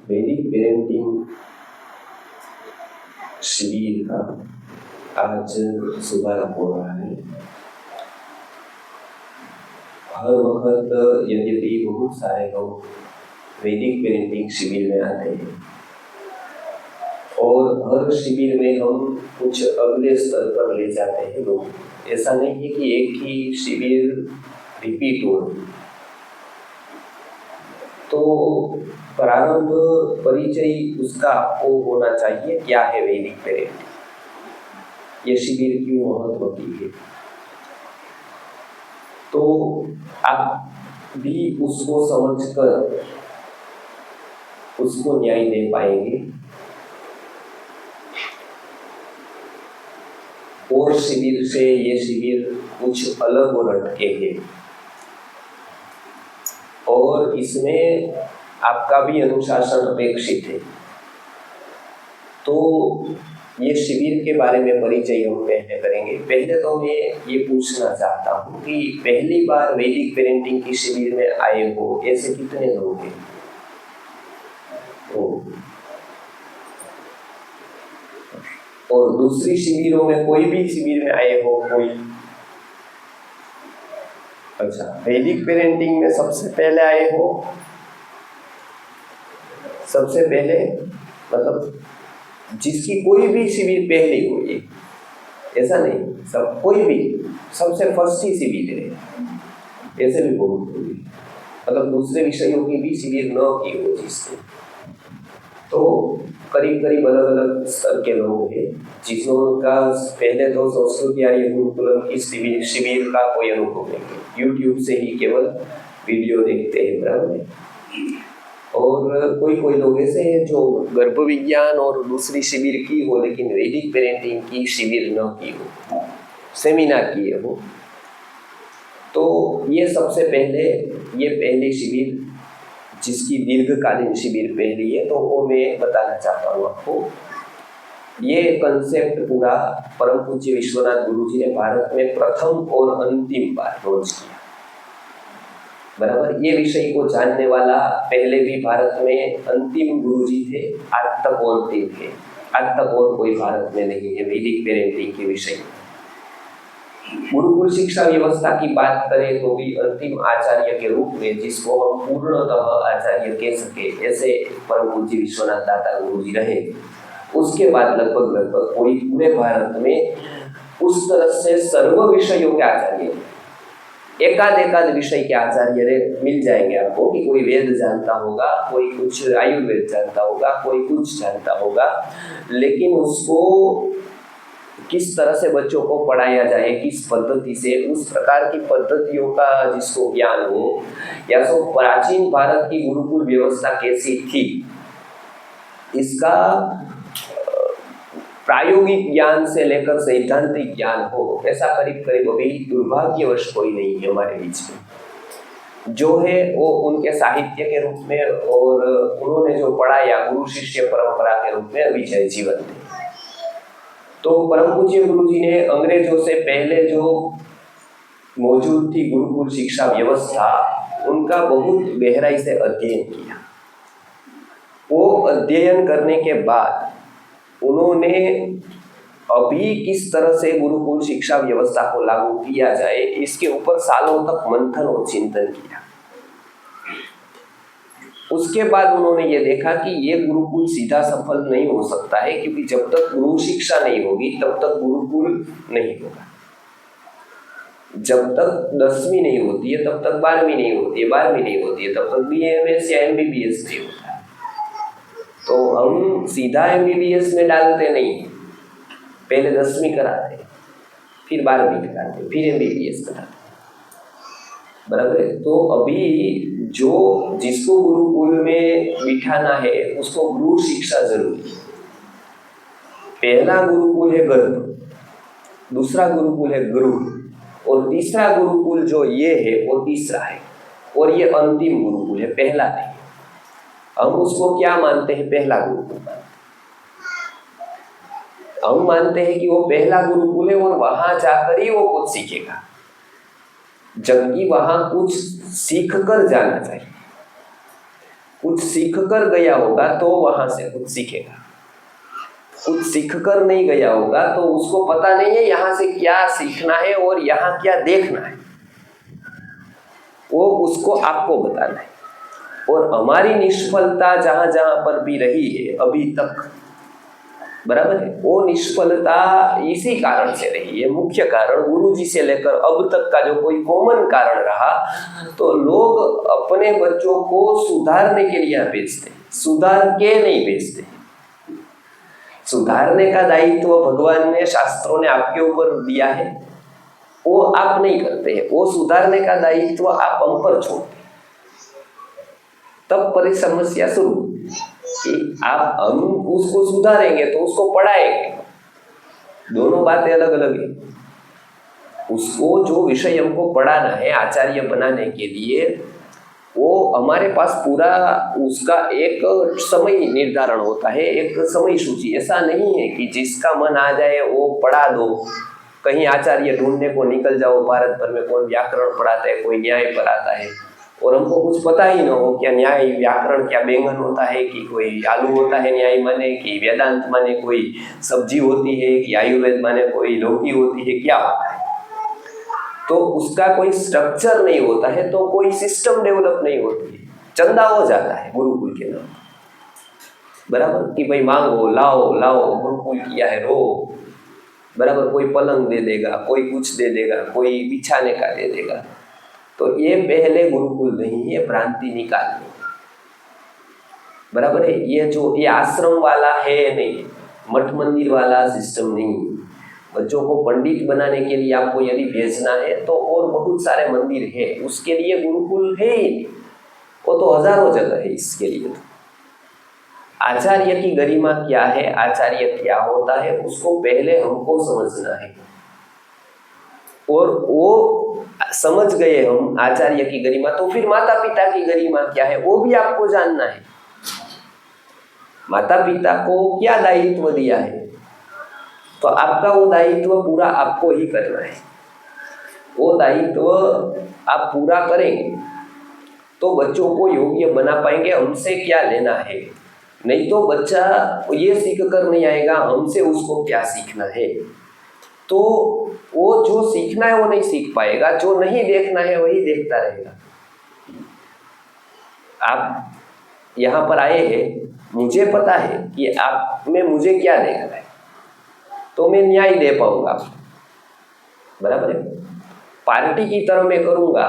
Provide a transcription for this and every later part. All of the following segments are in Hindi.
वैदिक पेरेंटिंग शिविर का आज शुभारंभ हो रहा है। हर वक्त यद्यपि बहुत सारे लोग वैदिक पेरेंटिंग शिविर में आते हैं और हर शिविर में हम कुछ अगले स्तर पर ले जाते हैं लोग। ऐसा नहीं है कि एक ही शिविर रिपीट हो। तो प्रारंभ परिचय उसका आपको होना चाहिए, क्या है वैदिक पेरेंटिंग, ये शिविर क्यों महत्व की है। तो आप भी उसको समझकर उसको न्याय दे पाएंगे। और शिविर से ये शिविर कुछ अलग और हटके है और इसमें आपका भी अनुशासन अपेक्षित है। तो ये शिविर के बारे में परिचय हम पहले करेंगे। पहले तो मैं ये पूछना चाहता हूँ कि पहली बार वैदिक पेरेंटिंग की शिविर में आए हो ऐसे कितने लोग हैं? और दूसरी शिविरों में कोई भी शिविर में आए हो कोई? अच्छा, वैदिक पेरेंटिंग में सबसे पहले आए हो? सबसे पहले मतलब जिसकी कोई भी शिविर पहली हुई, ऐसा नहीं, सब कोई भी सबसे फर्स्ट ही शिविर है, ऐसे भी बहुत होगी। मतलब दूसरे विषयों की भी शिविर न की हो जिसने, तो करीब करीब अलग अलग स्तर के लोग हैं जिनका पहले तो संस्कृत आर्य गुरुकुलम की शिविर का कोई अनुभव नहीं, यूट्यूब से ही केवल वीडियो देखते हैं ब्रह्म में। और कोई कोई लोग ऐसे हैं जो गर्भ विज्ञान और दूसरी शिविर की हो लेकिन वैदिक पेरेंटिंग की शिविर न की हो, सेमिनार किए हो। तो ये सबसे पहले ये पहली शिविर जिसकी दीर्घकालीन शिविर पहली है, तो वो मैं बताना चाहता हूँ आपको। ये कंसेप्ट पूरा परम पूज्य विश्वनाथ गुरु जी ने भारत में प्रथम और अंतिम बार लॉन्च किया। बराबर, ये विषय को जानने वाला पहले भी भारत में अंतिम गुरु जी थे, आज तक और अंतिम थे, आज तक और कोई भारत में नहीं है वैदिक पेरेंटिंग के विषय। गुरुकुल शिक्षा व्यवस्था की बात करें तो भी अंतिम आचार्य के रूप में जिसको हम पूर्णतः आचार्य कह सके ऐसे परम पूज्य विश्वनाथ दाता गुरु जी रहे। उसके बाद लगभग कोई पूरे भारत में उस तरह से सर्व विषयों के आचार्य, एकाध विषय के आचार्य मिल जाएंगे आपको कि कोई वेद जानता होगा, कोई कुछ आयुर्वेद जानता होगा, कोई कुछ जानता होगा, लेकिन उसको किस तरह से बच्चों को पढ़ाया जाए, किस पद्धति से, उस प्रकार की पद्धतियों का जिसको ज्ञान हो, या तो प्राचीन भारत की गुरुकुल व्यवस्था कैसी थी इसका प्रायोगिक ज्ञान से लेकर सैद्धांतिक ज्ञान हो, ऐसा करीब करीब अभी दुर्भाग्यवश कोई नहीं है हमारे बीच में। जो है वो उनके साहित्य के रूप में और उन्होंने जो पढ़ाया गुरु शिष्य परंपरा के रूप में अभी जय जीवन थे। तो परम पूज्य गुरु जी ने अंग्रेजों से पहले जो मौजूद थी गुरुकुल शिक्षा व्यवस्था, उनका बहुत गहराई से अध्ययन किया। वो अध्ययन करने के बाद उन्होंने अभी किस तरह से गुरुकुल शिक्षा व्यवस्था को लागू किया जाए इसके ऊपर सालों तक मंथन और चिंतन किया। उसके बाद उन्होंने ये देखा कि ये गुरुकुल सीधा सफल नहीं हो सकता है, क्योंकि जब तक गुरु शिक्षा नहीं होगी तब तक गुरुकुल नहीं होगा। जब तक 10वीं नहीं होती है तब तक 12वीं नहीं होती है, 12वीं नहीं होती है तब तक BAMS या MBBS नहीं होता है। तो हम सीधा MBBS में डालते नहीं, पहले 10वीं कराते, फिर 12वीं कराते, फिर MBBS कराते, बराबर है। तो अभी जो जिसको गुरुकुल में बिठाना है उसको गुरु शिक्षा जरूरी है। पहला गुरुकुल है गर्भ, दूसरा गुरुकुल है गुरु, और तीसरा गुरुकुल जो ये है वो तीसरा है, और ये अंतिम गुरुकुल है, पहला नहीं। हम उसको क्या मानते हैं? पहला गुरुकुल। हम मानते हैं कि वो पहला गुरुकुल है और वहां जाकर ही वो कुछ सीखेगा, जबकि वहां कुछ सीख कर जाना चाहिए। कुछ सीख कर गया होगा तो वहां से कुछ सीखेगा। कुछ सीख कर नहीं गया होगा तो उसको पता नहीं है यहाँ से क्या सीखना है और यहाँ क्या देखना है, वो उसको आपको बताना है। और हमारी निष्फलता जहां जहां पर भी रही है अभी तक, बराबर है, वो निष्फलता इसी कारण से रही है। मुख्य कारण गुरुजी से लेकर अब तक का जो कोई कॉमन कारण रहा, तो लोग अपने बच्चों को सुधारने के लिए भेजते, सुधार के नहीं भेजते। सुधारने का दायित्व भगवान ने, शास्त्रों ने आपके ऊपर दिया है, वो आप नहीं करते हैं। वो सुधारने का दायित्व आप हम पर छोड़ते, तब परी समस्या शुरू कि हम उसको सुधारेंगे तो उसको पढ़ाएंगे, दोनों बातें अलग अलग है। उसको जो विषय हमको पढ़ाना है आचार्य बनाने के लिए, वो हमारे पास पूरा उसका एक समय निर्धारण होता है, एक समय सूची। ऐसा नहीं है कि जिसका मन आ जाए वो पढ़ा दो, कहीं आचार्य ढूंढने को निकल जाओ। भारत भर में कोई व्याकरण पढ़ाता है, कोई न्याय पढ़ाता है, और हमको कुछ पता ही ना हो क्या न्याय व्याकरण क्या बैंगन होता है, कि कोई आलू होता है न्याय माने, कि वेदांत माने कोई सब्जी होती है, कि आयुर्वेद माने कोई लौकी होती है, क्या होता है। तो उसका कोई स्ट्रक्चर नहीं होता है, तो कोई सिस्टम डेवलप नहीं होती है। चंदा हो जाता है गुरुकुल के नाम, बराबर, कि भाई मांगो, लाओ लाओ, गुरुकुल किया है, रो, बराबर। कोई पलंग दे देगा, कोई कुछ दे देगा, कोई बिछाने का दे देगा। तो ये पहले गुरुकुल नहीं है, भ्रांति निकालनी, बराबर है। ये आश्रम वाला है नहीं, मठ मंदिर वाला सिस्टम नहीं। बच्चों को पंडित बनाने के लिए आपको यदि भेजना है तो और बहुत सारे मंदिर है, उसके लिए गुरुकुल है ही नहीं, वो तो हजारों जगह है इसके लिए। तो आचार्य की गरिमा क्या है, आचार्य क्या होता है, उसको पहले हमको समझना है। और वो समझ गए हम आचार्य की गरिमा, तो फिर माता पिता की गरिमा क्या है वो भी आपको जानना है। माता पिता को क्या दायित्व दिया है, तो आपका वो दायित्व पूरा आपको ही करना है। वो दायित्व आप पूरा करेंगे तो बच्चों को योग्य बना पाएंगे। हमसे क्या लेना है, नहीं तो बच्चा ये सीख कर नहीं आएगा, हमसे उसको क्या सीखना है। तो वो जो सीखना है वो नहीं सीख पाएगा, जो नहीं देखना है वही देखता रहेगा। आप यहाँ पर आए हैं, मुझे पता है कि आप में मुझे क्या देखना है, तो मैं न्याय दे पाऊंगा, बराबर है। पार्टी की तरह मैं करूंगा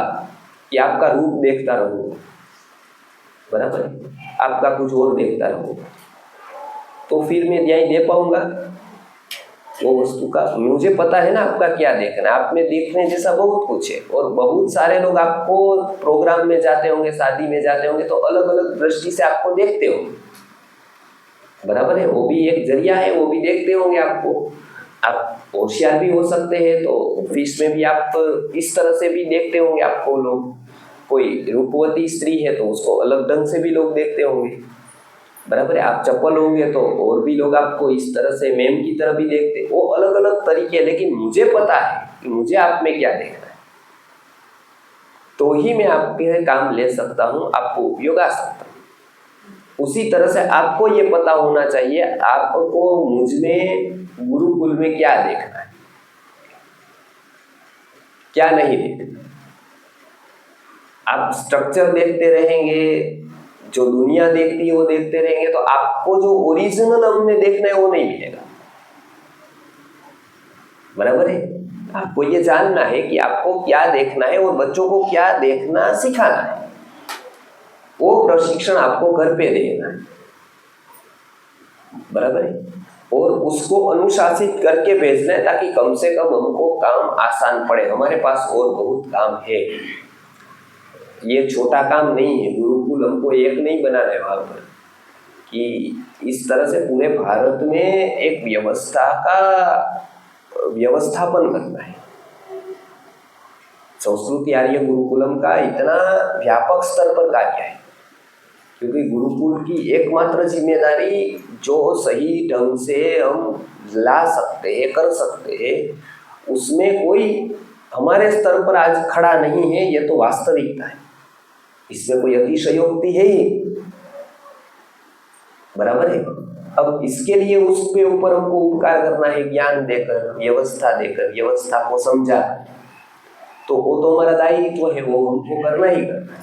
कि आपका रूप देखता रहूंगा, बराबर है, आपका कुछ और देखता रहूंगा, तो फिर मैं न्याय दे पाऊंगा वो वस्तु का। मुझे पता है ना आपका क्या देखना है, आप में देखने जैसा बहुत कुछ है। और बहुत सारे लोग आपको प्रोग्राम में जाते होंगे, शादी में जाते होंगे, तो अलग अलग दृष्टि से आपको देखते होंगे, बराबर है। वो भी एक जरिया है, वो भी देखते होंगे आपको। आप होशियार भी हो सकते हैं, तो ऑफिस में भी आप इस तरह से भी देखते होंगे आपको लोग। कोई रूपवती स्त्री है तो उसको अलग ढंग से भी लोग देखते होंगे, बराबर है। आप चप्पल होंगे तो और भी लोग आपको इस तरह से मैम की तरह भी देखते, वो अलग अलग तरीके। लेकिन मुझे पता है कि मुझे आप में क्या देखना है, तो ही मैं आपके काम ले सकता हूँ, आपको उपयोग आ सकता हूँ। उसी तरह से आपको ये पता होना चाहिए आपको मुझ में गुरुकुल में क्या देखना है, क्या नहीं देखना। आप स्ट्रक्चर देखते रहेंगे, जो दुनिया देखती है वो देखते रहेंगे, तो आपको जो ओरिजिनल हमने देखना है वो नहीं मिलेगा, बराबर है। आपको ये जानना है कि आपको क्या देखना है और बच्चों को क्या देखना सिखाना है। वो प्रशिक्षण आपको घर पे देना है, बराबर है। और उसको अनुशासित करके भेजना है, ताकि कम से कम हमको काम आसान पड़े। हमारे पास और बहुत काम है, ये छोटा काम नहीं है। गुरुकुल हमको एक नहीं बनाना है वहां पर, कि इस तरह से पूरे भारत में एक व्यवस्था का व्यवस्थापन करना है। संस्कृति आर्य गुरुकुलम का इतना व्यापक स्तर पर कार्य है, क्योंकि गुरुकुल की एकमात्र जिम्मेदारी जो सही ढंग से हम ला सकते हैं, कर सकते हैं, उसमें कोई हमारे स्तर पर आज खड़ा नहीं है। ये तो वास्तविकता है, इसमें कोई अतिशयोक्ति है ही। बराबर है। अब इसके लिए उसके ऊपर हमको उपकार करना है, ज्ञान देकर, व्यवस्था देकर, व्यवस्था को समझा, तो वो तो हमारा दायित्व है, वो हमको करना ही करना है।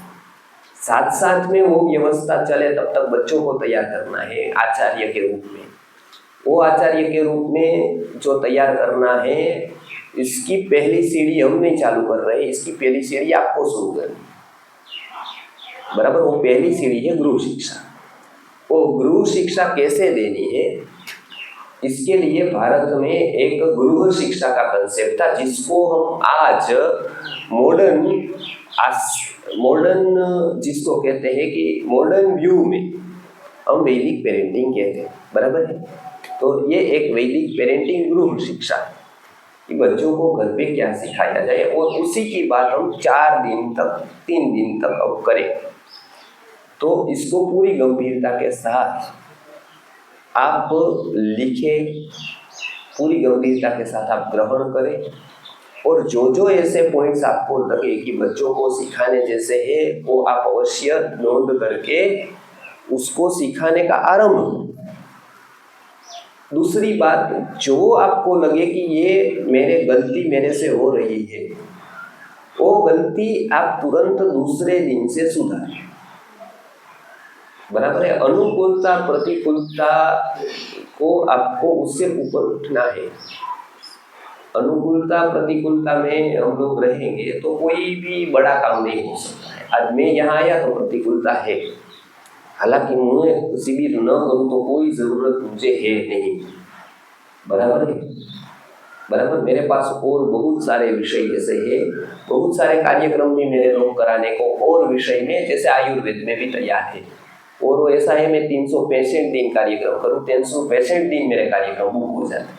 साथ साथ में वो व्यवस्था चले तब तक बच्चों को तैयार करना है आचार्य के रूप में। वो आचार्य के रूप में जो तैयार करना है, इसकी पहली सीढ़ी हम नहीं चालू कर रहे, इसकी पहली सीढ़ी आपको शुरू करनी, बराबर। वो पहली सीढ़ी है गुरु शिक्षा। वो गुरु शिक्षा कैसे देनी है, इसके लिए भारत में एक गुरु शिक्षा का कंसेप्ट था, जिसको हम आज मॉडर्न जिसको कहते हैं कि मॉडर्न व्यू में हम वैदिक पेरेंटिंग कहते हैं, बराबर है। तो ये एक वैदिक पेरेंटिंग गुरु शिक्षा है कि बच्चों को घर पे क्या सिखाया जाए, और उसी की बात हम 3 दिन तक अब करें। तो इसको पूरी गंभीरता के साथ आप लिखें, पूरी गंभीरता के साथ आप ग्रहण करें, और जो ऐसे पॉइंट्स आपको लगे कि बच्चों को सिखाने जैसे है, वो आप अवश्य नोट करके उसको सिखाने का आरंभ। दूसरी बात, जो आपको लगे कि ये गलती मेरे से हो रही है, वो गलती आप तुरंत दूसरे दिन से सुधारें, बराबर है। अनुकूलता प्रतिकूलता को आपको उससे ऊपर उठना है। अनुकूलता प्रतिकूलता में हम लोग रहेंगे तो कोई भी बड़ा काम नहीं हो सकता है। आज मैं यहाँ आया तो प्रतिकूलता है, हालांकि मैं शिविर न करूँ तो कोई ज़रूरत मुझे है नहीं, बराबर है, बराबर। मेरे पास और बहुत सारे विषय जैसे है, बहुत सारे कार्यक्रम भी मेरे लोग कराने को और विषय में, जैसे आयुर्वेद में भी तैयार है। और वो ऐसा है, मैं 365 दिन कार्यक्रम करूँ, 365 दिन मेरे कार्यक्रम बुक हो जाते हैं,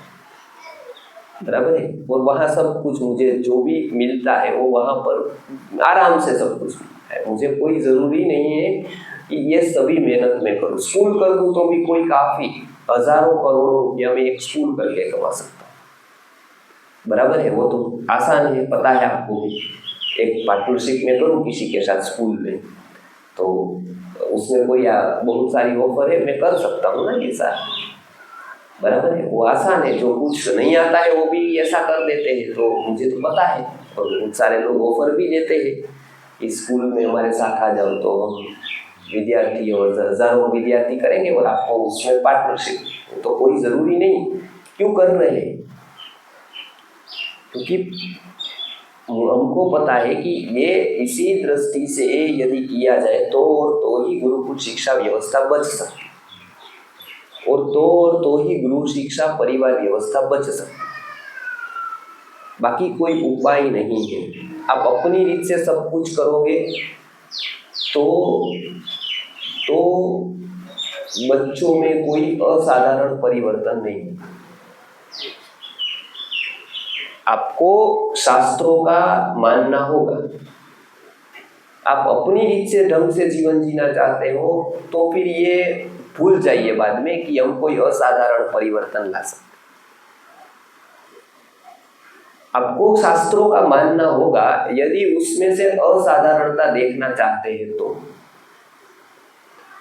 बराबर है। और वहाँ सब कुछ मुझे जो भी मिलता है वो वहाँ पर आराम से सब कुछ मिलता है। मुझे कोई ज़रूरी नहीं है कि ये सभी मेहनत में करूँ। स्कूल कर दूँ तो भी कोई काफ़ी हज़ारों करोड़ों रुपया में एक स्कूल करके कमा सकता हूँ, बराबर है। वो तो आसान है, पता है आपको भी। एक पार्टनरशिप में करूँ किसी के साथ स्कूल में, तो उसमें कोई बहुत सारी ऑफर है, मैं कर सकता हूँ ना ये सारा, बराबर है। वो आसान है, जो कुछ नहीं आता है वो भी ऐसा कर देते हैं, तो मुझे तो पता है। और बहुत सारे लोग ऑफर भी देते हैं कि स्कूल में हमारे साथ आ जाओ, तो हम विद्यार्थी और हजारों विद्यार्थी करेंगे और आपको उसमें पार्टनरशिप। तो कोई ज़रूरी नहीं, क्यों कर रहे हैं? क्योंकि हमको पता है कि ये इसी दृष्टि से यदि किया जाए तो ही गुरुकुल शिक्षा व्यवस्था बच सकती, और तो ही गुरु शिक्षा परिवार व्यवस्था बच सकती। बाकी कोई उपाय नहीं है। आप अपनी रीत से सब कुछ करोगे तो बच्चों में कोई असाधारण परिवर्तन नहीं होगा। आपको शास्त्रों का मानना होगा। आप अपनी रीत से ढंग से जीवन जीना चाहते हो तो फिर ये भूल जाइए बाद में कि हम कोई असाधारण परिवर्तन ला सकते। आपको शास्त्रों का मानना होगा, यदि उसमें से असाधारणता देखना चाहते हैं तो।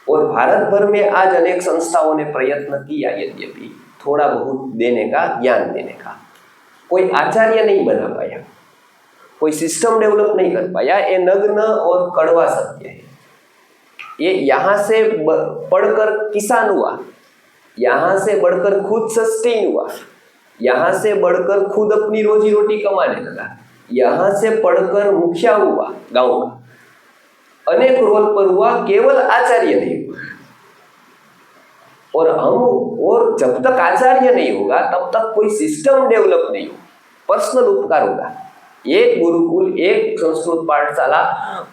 और भारत भर में आज अनेक संस्थाओं ने प्रयत्न किया, यद्यपि थोड़ा बहुत देने का, ज्ञान देने का, कोई आचार्य नहीं बना पाया, कोई सिस्टम डेवलप नहीं कर पाया। ये नग्न और कड़वा सत्य है। ये यहाँ से पढ़कर किसान हुआ, यहाँ से बढ़कर खुद सस्टेन हुआ, यहाँ से बढ़कर खुद अपनी रोजी रोटी कमाने लगा, यहाँ से पढ़कर मुखिया हुआ गांव का, अनेक रोल पर हुआ, केवल आचार्य नहीं हुआ। और जब तक आचार्य नहीं होगा तब तक कोई सिस्टम डेवलप नहीं होगा, पर्सनल उपकार होगा। एक गुरुकुल, एक संस्कृत पाठशाला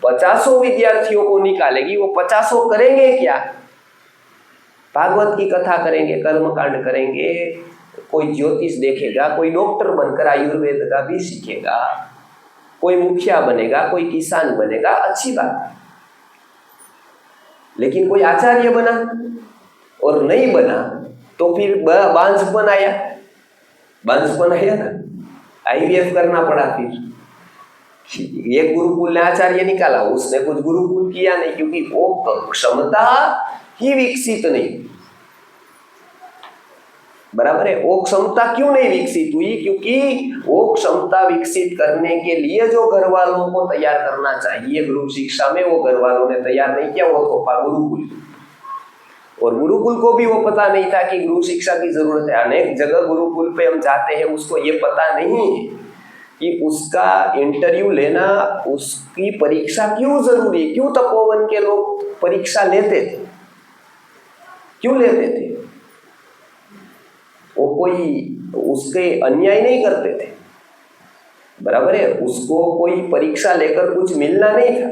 50 विद्यार्थियों को निकालेगी, वो 50 करेंगे क्या? भागवत की कथा करेंगे, कर्मकांड करेंगे, कोई ज्योतिष देखेगा, कोई डॉक्टर बनकर आयुर्वेद का भी सीखेगा, कोई मुखिया बनेगा, कोई किसान बनेगा, अच्छी बात है। लेकिन कोई आचार्य बना और नहीं बना तो फिर बांझपन आया ना, IVF करना पड़ा। फिर एक गुरुकुल ने आचार्य निकाला, उसने कुछ गुरुकुल किया नहीं, क्योंकि वो क्षमता ही विकसित नहीं। बराबर है। वो क्षमता क्यों नहीं विकसित हुई? क्योंकि वो क्षमता विकसित करने के लिए जो घर वालों को तैयार करना चाहिए गुरु शिक्षा में, वो घर वालों ने तैयार नहीं किया, वो थोपा गुरुकुल। और गुरुकुल को भी वो पता नहीं था कि गुरु शिक्षा की जरूरत है। अनेक जगह गुरुकुल पे हम जाते हैं, उसको ये पता नहीं है कि उसका इंटरव्यू लेना, उसकी परीक्षा क्यों जरूरी है। क्यों तपोवन के लोग परीक्षा लेते थे, क्यों लेते थे? वो कोई उसके अन्याय नहीं करते थे, बराबर है। उसको कोई परीक्षा लेकर कुछ मिलना नहीं था।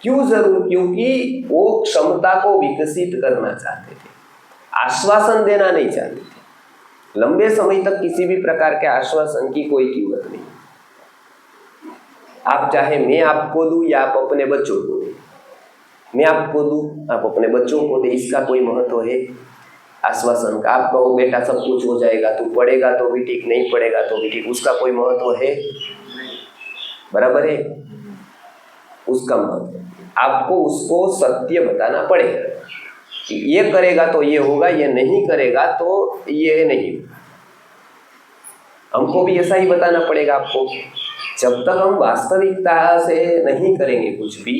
क्यों जरूर? क्योंकि वो क्षमता को विकसित करना चाहते थे, आश्वासन देना नहीं चाहते थे। लंबे समय तक किसी भी प्रकार के आश्वासन की कोई कीमत नहीं। आप चाहे मैं आपको दूं या आप अपने बच्चों को दें, मैं आपको दूं आप अपने बच्चों को दें, इसका कोई महत्व है? आश्वासन का। आप कहो बेटा सब कुछ हो जाएगा, तू पढ़ेगा तो भी ठीक, नहीं पढ़ेगा तो भी ठीक, उसका कोई महत्व है? बराबर है। उसका महत्व आपको उसको सत्य बताना पड़ेगा कि ये करेगा तो ये होगा, ये नहीं करेगा तो ये नहीं होगा। हमको भी ऐसा ही बताना पड़ेगा आपको। जब तक हम वास्तविकता से नहीं करेंगे, कुछ भी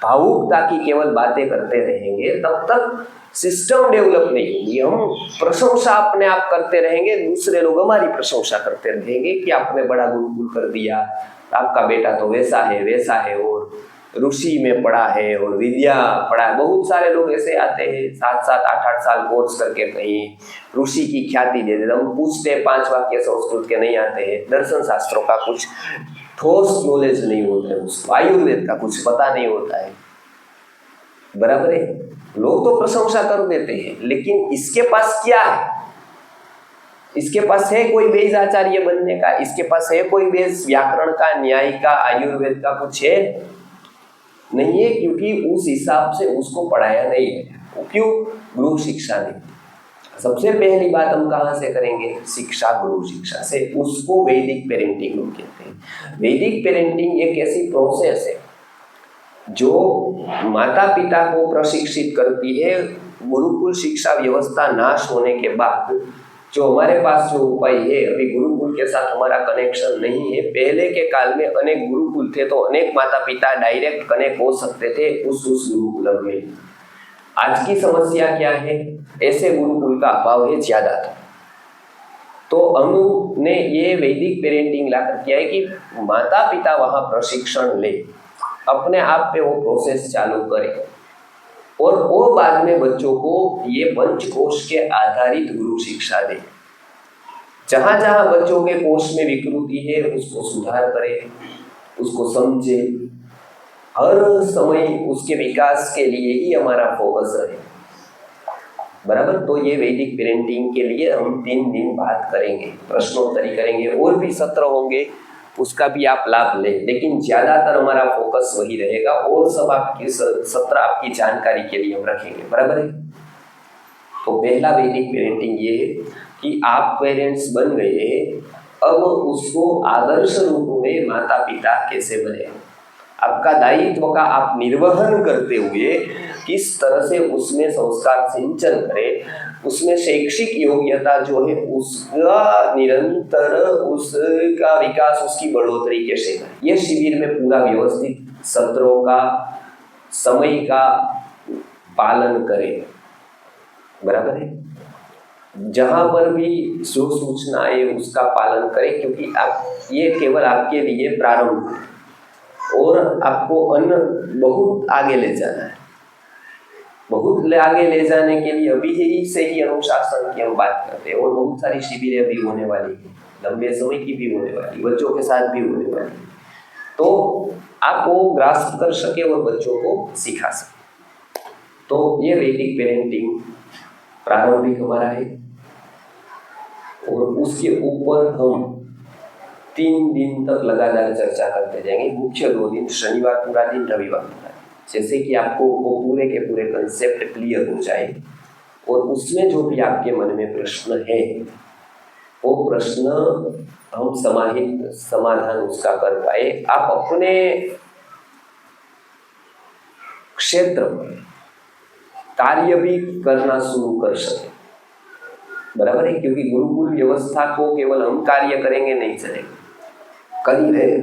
भावुकता की केवल बातें करते रहेंगे, तब तक सिस्टम डेवलप नहीं होगी। हम प्रशंसा अपने आप करते रहेंगे, दूसरे लोग हमारी प्रशंसा करते रहेंगे कि आपने बड़ा गुरुकुल कर दिया, आपका बेटा तो वैसा है और ऋषि में पढ़ा है और विद्या पढ़ा है। बहुत सारे लोग ऐसे आते हैं 7-7, 8-8 साल कोर्स करके कहीं ऋषि की ख्याति दे देते। हम पूछते 5 वाक्य संस्कृत के नहीं आते हैं, दर्शन शास्त्रों का कुछ ठोस नॉलेज नहीं होता है, उसको आयुर्वेद का कुछ पता नहीं होता है, बराबर है। लोग तो प्रशंसा कर देते हैं, लेकिन इसके पास क्या है? इसके पास है कोई बेज आचार्य बनने का? इसके पास है कोई बेज व्याकरण का, न्याय का, आयुर्वेद का? कुछ है नहीं है, क्योंकि उस हिसाब से उसको पढ़ाया नहीं है। क्यों? गुरु शिक्षा नहीं। सबसे पहली बात हम कहाँ से करेंगे? शिक्षा, गुरु शिक्षा से। उसको वैदिक पेरेंटिंग हम कहते हैं। वैदिक पेरेंटिंग एक ऐसी प्रोसेस है जो माता पिता को प्रशिक्षित करती है। गुरुकुल शिक्षा व्यवस्था नाश होने के बाद जो हमारे पास जो उपाय है, अभी गुरुकुल के साथ हमारा कनेक्शन नहीं है। पहले के काल में अनेक गुरुकुल थे, तो अनेक माता पिता डायरेक्ट कनेक्ट हो सकते थे उस गुरुकुल में। आज की समस्या क्या है? ऐसे गुरुकुल का अभाव है ज्यादातर। तो हमने ये वैदिक पेरेंटिंग लाकर किया है कि माता पिता वहां प्रशिक्षण ले, अपने आप पे वो प्रोसेस चालू करे और वो बाद में बच्चों को ये पंचकोश के आधारित गुरु शिक्षा दे। जहां जहां बच्चों के कोश में विकृति है उसको सुधार करे, उसको समझे। हर समय उसके विकास के लिए ही हमारा फोकस रहे, बराबर। तो ये वैदिक पेरेंटिंग के लिए हम 3 दिन बात करेंगे, प्रश्नोत्तरी करेंगे, और भी सत्र होंगे, उसका भी आप लाभ लें। लेकिन ज्यादातर हमारा फोकस वही रहेगा, और सब आपकी सत्र आपकी जानकारी के लिए हम रखेंगे, बराबर है। तो पहला वैदिक पेरेंटिंग ये है कि आप पेरेंट्स बन गए, अब उसको आदर्श रूप में माता पिता कैसे बने, आपका दायित्व का आप निर्वहन करते हुए किस तरह से उसमें संस्कार सिंचन करें, उसमें शैक्षिक योग्यता जो है उसका निरंतर उसका विकास, उसकी बढ़ोतरी कैसे करें। यह शिविर में पूरा व्यवस्थित सत्रों का, समय का पालन करें, बराबर है। जहां पर भी जो सूचना है उसका पालन करें, क्योंकि आप ये केवल आपके लिए प्रारंभ है और आपको अन्य बहुत आगे ले जाना है। बहुत आगे ले जाने के लिए अभी ही से ही अनुशासन की हम बात करते हैं, और बहुत सारी शिविरें भी होने वाली है, लंबे समय की भी होने वाली, बच्चों के साथ भी होने वाली, तो आप वो ग्रास्प कर सके और बच्चों को सिखा सके। तो ये वैदिक पेरेंटिंग प्रारंभिक हमारा है, और उसके ऊपर हम 3 दिन तक लगातार चर्चा करते जाएंगे। मुख्य 2 दिन, शनिवार पूरा दिन, रविवार पूरा दिन, जैसे कि आपको वो पूरे के पूरे कंसेप्ट क्लियर हो जाए, और उसमें जो भी आपके मन में प्रश्न है वो प्रश्न हम समाधान उसका कर पाए। आप अपने क्षेत्र में कार्य भी करना शुरू कर सके, बराबर है, क्योंकि गुरुकुल व्यवस्था को केवल हम कार्य करेंगे नहीं चलेगा, कर ही रहे,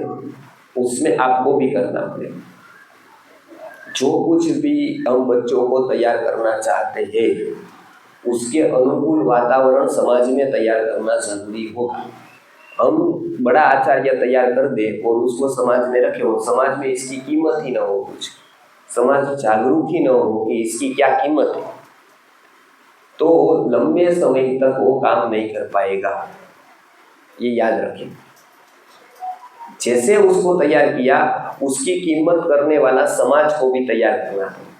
उसमें आपको भी करना पड़ेगा। जो कुछ भी हम बच्चों को तैयार करना चाहते हैं उसके अनुकूल वातावरण समाज में तैयार करना जरूरी होगा। हम बड़ा आचार्य तैयार कर दे और उसको समाज में रखे और समाज में इसकी कीमत ही ना हो, कुछ समाज जागरूक ही ना हो कि इसकी क्या कीमत है, तो लंबे समय तक वो काम नहीं कर पाएगा। ये याद रखें, जैसे उसको तैयार किया उसकी कीमत करने वाला समाज को भी तैयार करना है,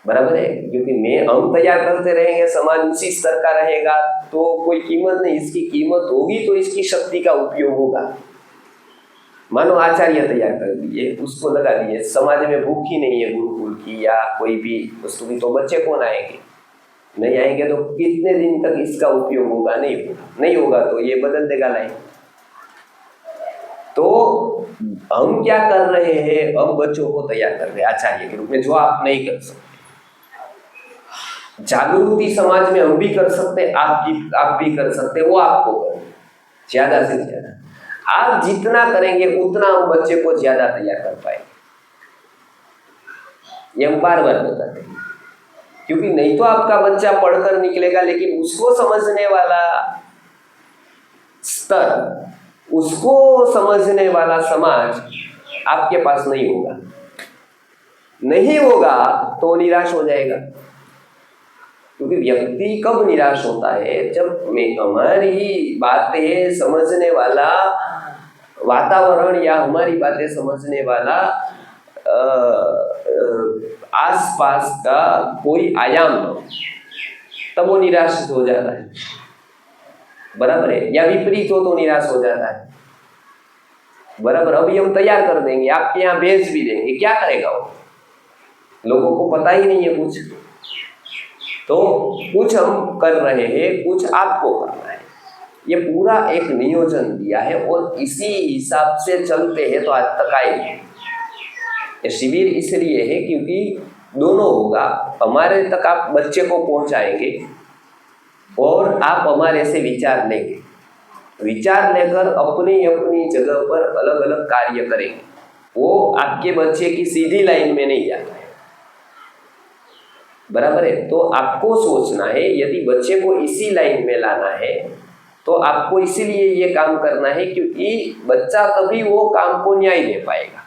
बराबर है। क्योंकि हम तैयार करते रहेंगे, समाज उसी स्तर का रहेगा तो कोई कीमत नहीं, इसकी कीमत होगी तो इसकी शक्ति का उपयोग होगा। मानो आचार्य तैयार कर दिए, उसको लगा दिए, समाज में भूख ही नहीं है गुरुकुल की या कोई भी वस्तु की, तो बच्चे कौन आएंगे? नहीं आएंगे तो कितने दिन तक इसका उपयोग होगा? नहीं होगा तो ये बदल देगा लाइन। तो हम क्या कर रहे हैं, हम बच्चों को तैयार कर रहे हैं आचार्य के रूप में, जो आप नहीं कर सकते। जागृति समाज में हम भी कर सकते, आप भी कर सकते, वो आपको कर, ज्यादा से ज्यादा आप जितना करेंगे उतना हम बच्चे को ज्यादा तैयार कर पाएंगे। ये हम बार बार बताते हैं, क्योंकि नहीं तो आपका बच्चा पढ़कर निकलेगा लेकिन उसको समझने वाला स्तर, उसको समझने वाला समाज आपके पास नहीं होगा तो निराश हो जाएगा। क्योंकि व्यक्ति कब निराश होता है? जब हमारी बातें समझने वाला वातावरण या हमारी बातें समझने वाला आसपास का कोई आयाम हो, तब वो निराश हो जाता है, बराबर है। या विपरीत हो तो निराश हो जाता है, बराबर। अभी हम तैयार कर देंगे, आपके यहाँ भेज भी देंगे, क्या करेगा वो? लोगों को पता ही नहीं है कुछ, तो कुछ हम कर रहे हैं, कुछ आपको करना है। ये पूरा एक नियोजन दिया है और इसी हिसाब से चलते हैं तो आज तक आए हैं। ये शिविर इसलिए है क्योंकि दोनों होगा, हमारे तक आप बच्चे को पहुंचाएंगे और आप हमारे से विचार लेंगे, विचार लेकर अपनी अपनी जगह पर अलग अलग कार्य करेंगे। वो आपके बच्चे की सीधी लाइन में नहीं जाता है, बराबर है। तो आपको सोचना है, यदि बच्चे को इसी लाइन में लाना है तो आपको इसीलिए ये काम करना है क्योंकि बच्चा तभी वो काम को न्याय दे पाएगा।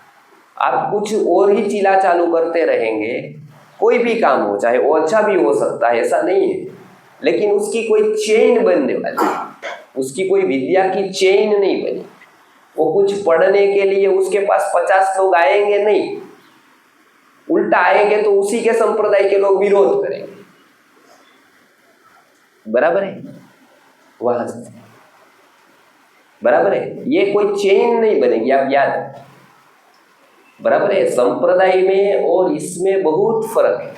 आप कुछ और ही चिल्ला चालू करते रहेंगे, कोई भी काम हो, चाहे वो अच्छा भी हो सकता है, ऐसा नहीं है, लेकिन उसकी कोई चेन बनने वाली, उसकी कोई विद्या की चेन नहीं बनी। वो कुछ पढ़ने के लिए उसके पास 50 लोग आएंगे नहीं, उल्टा आएंगे तो उसी के संप्रदाय के लोग विरोध करेंगे, बराबर है। वहां से बराबर है, ये कोई चेन नहीं बनेगी, आप याद रखें, बराबर है। संप्रदाय में और इसमें बहुत फर्क है।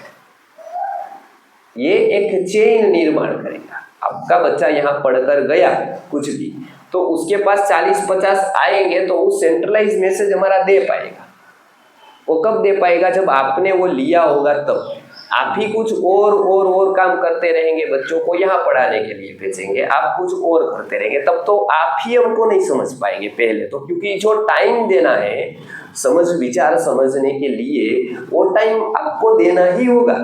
ये एक चेन निर्माण करेगा। आपका बच्चा यहाँ पढ़कर गया कुछ भी, तो उसके पास 40-50 आएंगे तो वो सेंट्रलाइज मैसेज हमारा दे पाएगा। वो कब दे पाएगा? जब आपने वो लिया होगा तब। आप ही कुछ और काम करते रहेंगे, बच्चों को यहाँ पढ़ाने के लिए भेजेंगे, आप कुछ और करते रहेंगे, तब तो आप ही हमको नहीं समझ पाएंगे पहले तो, क्योंकि जो टाइम देना है समझ विचार समझने के लिए वो टाइम आपको देना ही होगा,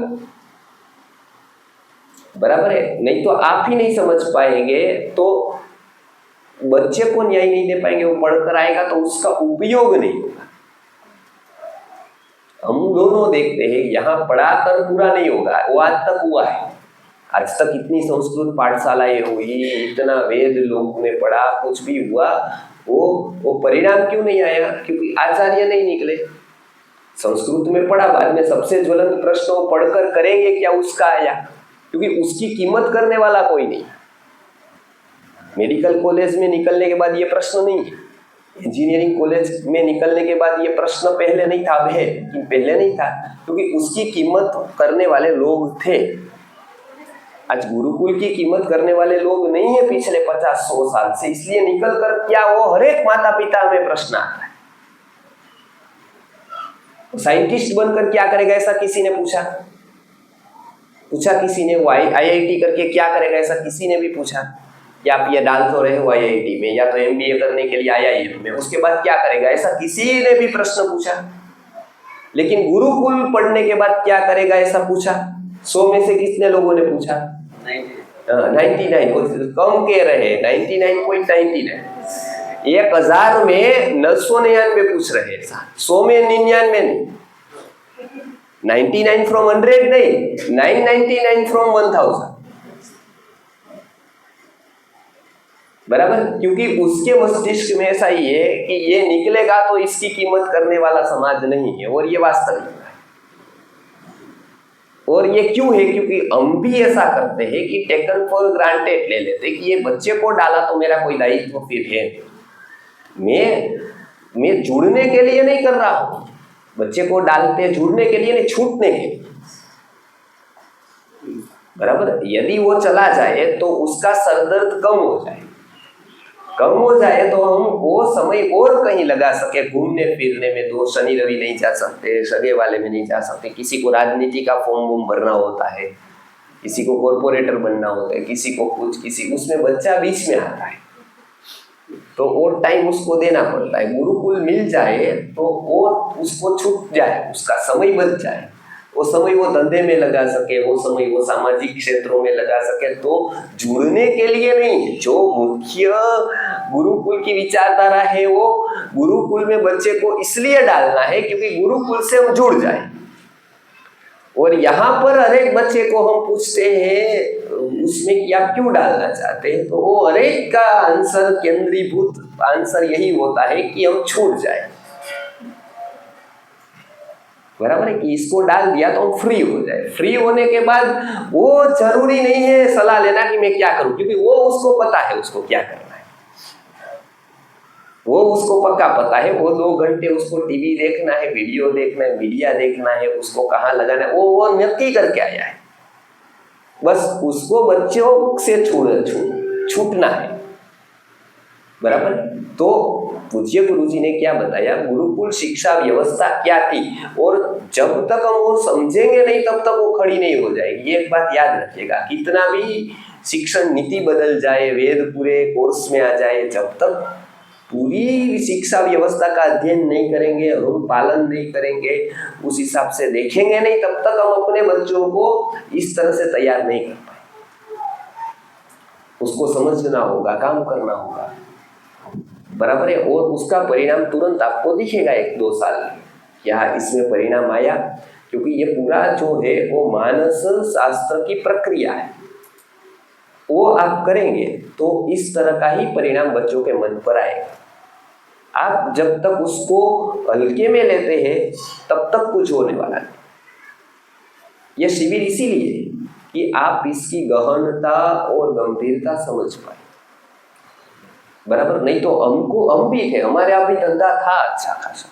बराबर है। नहीं तो आप ही नहीं समझ पाएंगे तो बच्चे को न्याय नहीं दे पाएंगे। वो पढ़कर आएगा तो उसका उपयोग नहीं होगा। हम दोनों देखते हैं, यहाँ पढ़ाकर पूरा नहीं होगा, वो आज तक हुआ है। आज तक इतनी संस्कृत पाठशालाएं हुई, इतना वेद लोगों ने पढ़ा, कुछ भी हुआ, वो परिणाम क्यों नहीं आया? क्योंकि आचार्य नहीं निकले। संस्कृत में पढ़ा, बाद में सबसे ज्वलंत प्रश्न वो पढ़कर करेंगे क्या, उसका आया, क्योंकि उसकी कीमत करने वाला कोई नहीं। मेडिकल कॉलेज में निकलने के बाद ये प्रश्न नहीं है, इंजीनियरिंग कॉलेज में निकलने के बाद ये प्रश्न पहले नहीं था, पहले नहीं था, क्योंकि उसकी कीमत करने वाले लोग थे। आज गुरुकुल की कीमत करने वाले लोग नहीं है पिछले 50-100 साल से, इसलिए निकल कर क्या वो हर एक माता पिता में प्रश्न आता है। साइंटिस्ट बनकर क्या करेगा, ऐसा किसी ने पूछा? पूछा किसी ने वो IIT करके क्या करेगा, ऐसा किसी ने भी पूछा कि आप ये डाल तो रहे हो IIT में या तो MBA करने के लिए IIM में, उसके बाद क्या करेगा, ऐसा किसी ने भी प्रश्न पूछा। लेकिन गुरुकुल पढ़ने के बाद क्या करेगा ऐसा पूछा, 100 में से कितने लोगों ने पूछा? 99 कम कह रहे हैं, 99.99। 1000 में 999 पूछ रहे हैं, 100 में 99 नहीं, 99 from 100 नहीं, 999 from 1000, बराबर। क्योंकि उसके मस्तिष्क में ऐसा ही है कि ये निकलेगा तो इसकी कीमत करने वाला समाज नहीं है, और ये वास्तविक है। और ये क्यों है? क्योंकि हम भी ऐसा करते हैं कि टेकन फॉर ग्रांटेड ले लेते कि ये बच्चे को डाला तो मेरा कोई दायित्व फिर है, मैं जुड़ने के लिए नहीं कर रहा हूं, बच्चे को डालते जुड़ने के लिए नहीं, छूटने के लिए, बराबर। यदि वो चला जाए तो उसका सरदर्द कम हो जाए तो हम वो समय और कहीं लगा सके, घूमने फिरने में। दो शनि रवि नहीं जा सकते, सगे वाले में नहीं जा सकते, किसी को राजनीति का फॉर्म वॉर्म भरना होता है, किसी को कॉर्पोरेटर बनना होता है, किसी को कुछ, किसी उसमें बच्चा बीच में आता है तो वो टाइम उसको देना पड़ता है। गुरुकुल मिल जाए तो वो उसको छूट जाए, उसका समय बच जाए, वो समय वो धंधे में लगा सके, वो समय वो सामाजिक क्षेत्रों में लगा सके। तो जुड़ने के लिए नहीं, जो मुख्य गुरुकुल की विचारधारा है वो गुरुकुल में बच्चे को इसलिए डालना है क्योंकि गुरुकुल से हम जुड़ जाए। और यहाँ पर हर एक बच्चे को हम पूछते हैं उसमें कि आप क्यों डालना चाहते हैं, तो वो हर एक का आंसर, केंद्रीभूत आंसर यही होता है कि हम छूट जाए, बराबर है। कि इसको डाल दिया तो हम फ्री हो जाए। फ्री होने के बाद वो जरूरी नहीं है सलाह लेना कि मैं क्या करूं, क्योंकि वो उसको पता है उसको क्या करना है, वो उसको पक्का पता है। वो 2 घंटे उसको टीवी देखना है, वीडियो देखना है, मीडिया देखना है, उसको कहाँ लगाना है, वो नक्की करके आया है। बस उसको बच्चों से छूटना है, बराबर। तो पूज्य गुरु जी ने क्या बताया, गुरुकुल शिक्षा व्यवस्था क्या थी, और जब तक हम वो समझेंगे नहीं तब तक वो खड़ी नहीं हो जाएगी। ये एक बात याद रखिएगा, कितना भी शिक्षण नीति बदल जाए, वेद पूरे कोर्स में आ जाए, जब तक पूरी शिक्षा व्यवस्था का अध्ययन नहीं करेंगे और हम पालन नहीं करेंगे, उस हिसाब से देखेंगे नहीं, तब तक हम अपने बच्चों को इस तरह से तैयार नहीं कर पाए। उसको समझना होगा, काम करना होगा, बराबर है। और उसका परिणाम तुरंत आपको दिखेगा 1-2 साल में, क्या इसमें परिणाम आया। क्योंकि ये पूरा जो है वो मानस शास्त्र की प्रक्रिया है, वो आप करेंगे तो इस तरह का ही परिणाम बच्चों के मन पर आएगा। आप जब तक उसको हल्के में लेते हैं तब तक कुछ होने वाला नहीं। यह शिविर इसीलिए कि आप इसकी गहनता और गंभीरता समझ पाए, बराबर। नहीं तो हम भी थे, हमारे यहाँ भी धंधा था अच्छा खासा,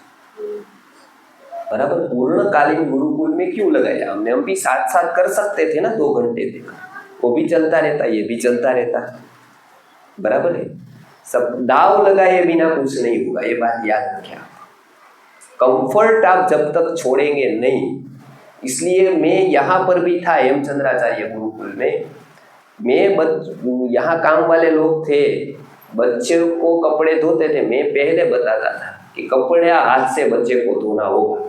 बराबर। पूर्णकालीन गुरुकुल में क्यों लगाया हमने, हम भी साथ साथ कर सकते थे ना, 2 घंटे तक वो भी चलता रहता, ये भी चलता रहता, बराबर है। सब दाव लगाए बिना कुछ नहीं होगा, ये बात याद रखें। कंफर्ट आप जब तक छोड़ेंगे नहीं, इसलिए मैं यहाँ पर भी था हेमचंद्राचार्य गुरुकुल में, मैं यहाँ काम वाले लोग थे, बच्चे को कपड़े धोते थे, मैं पहले बताता था कि कपड़े हाथ से बच्चे को धोना होगा,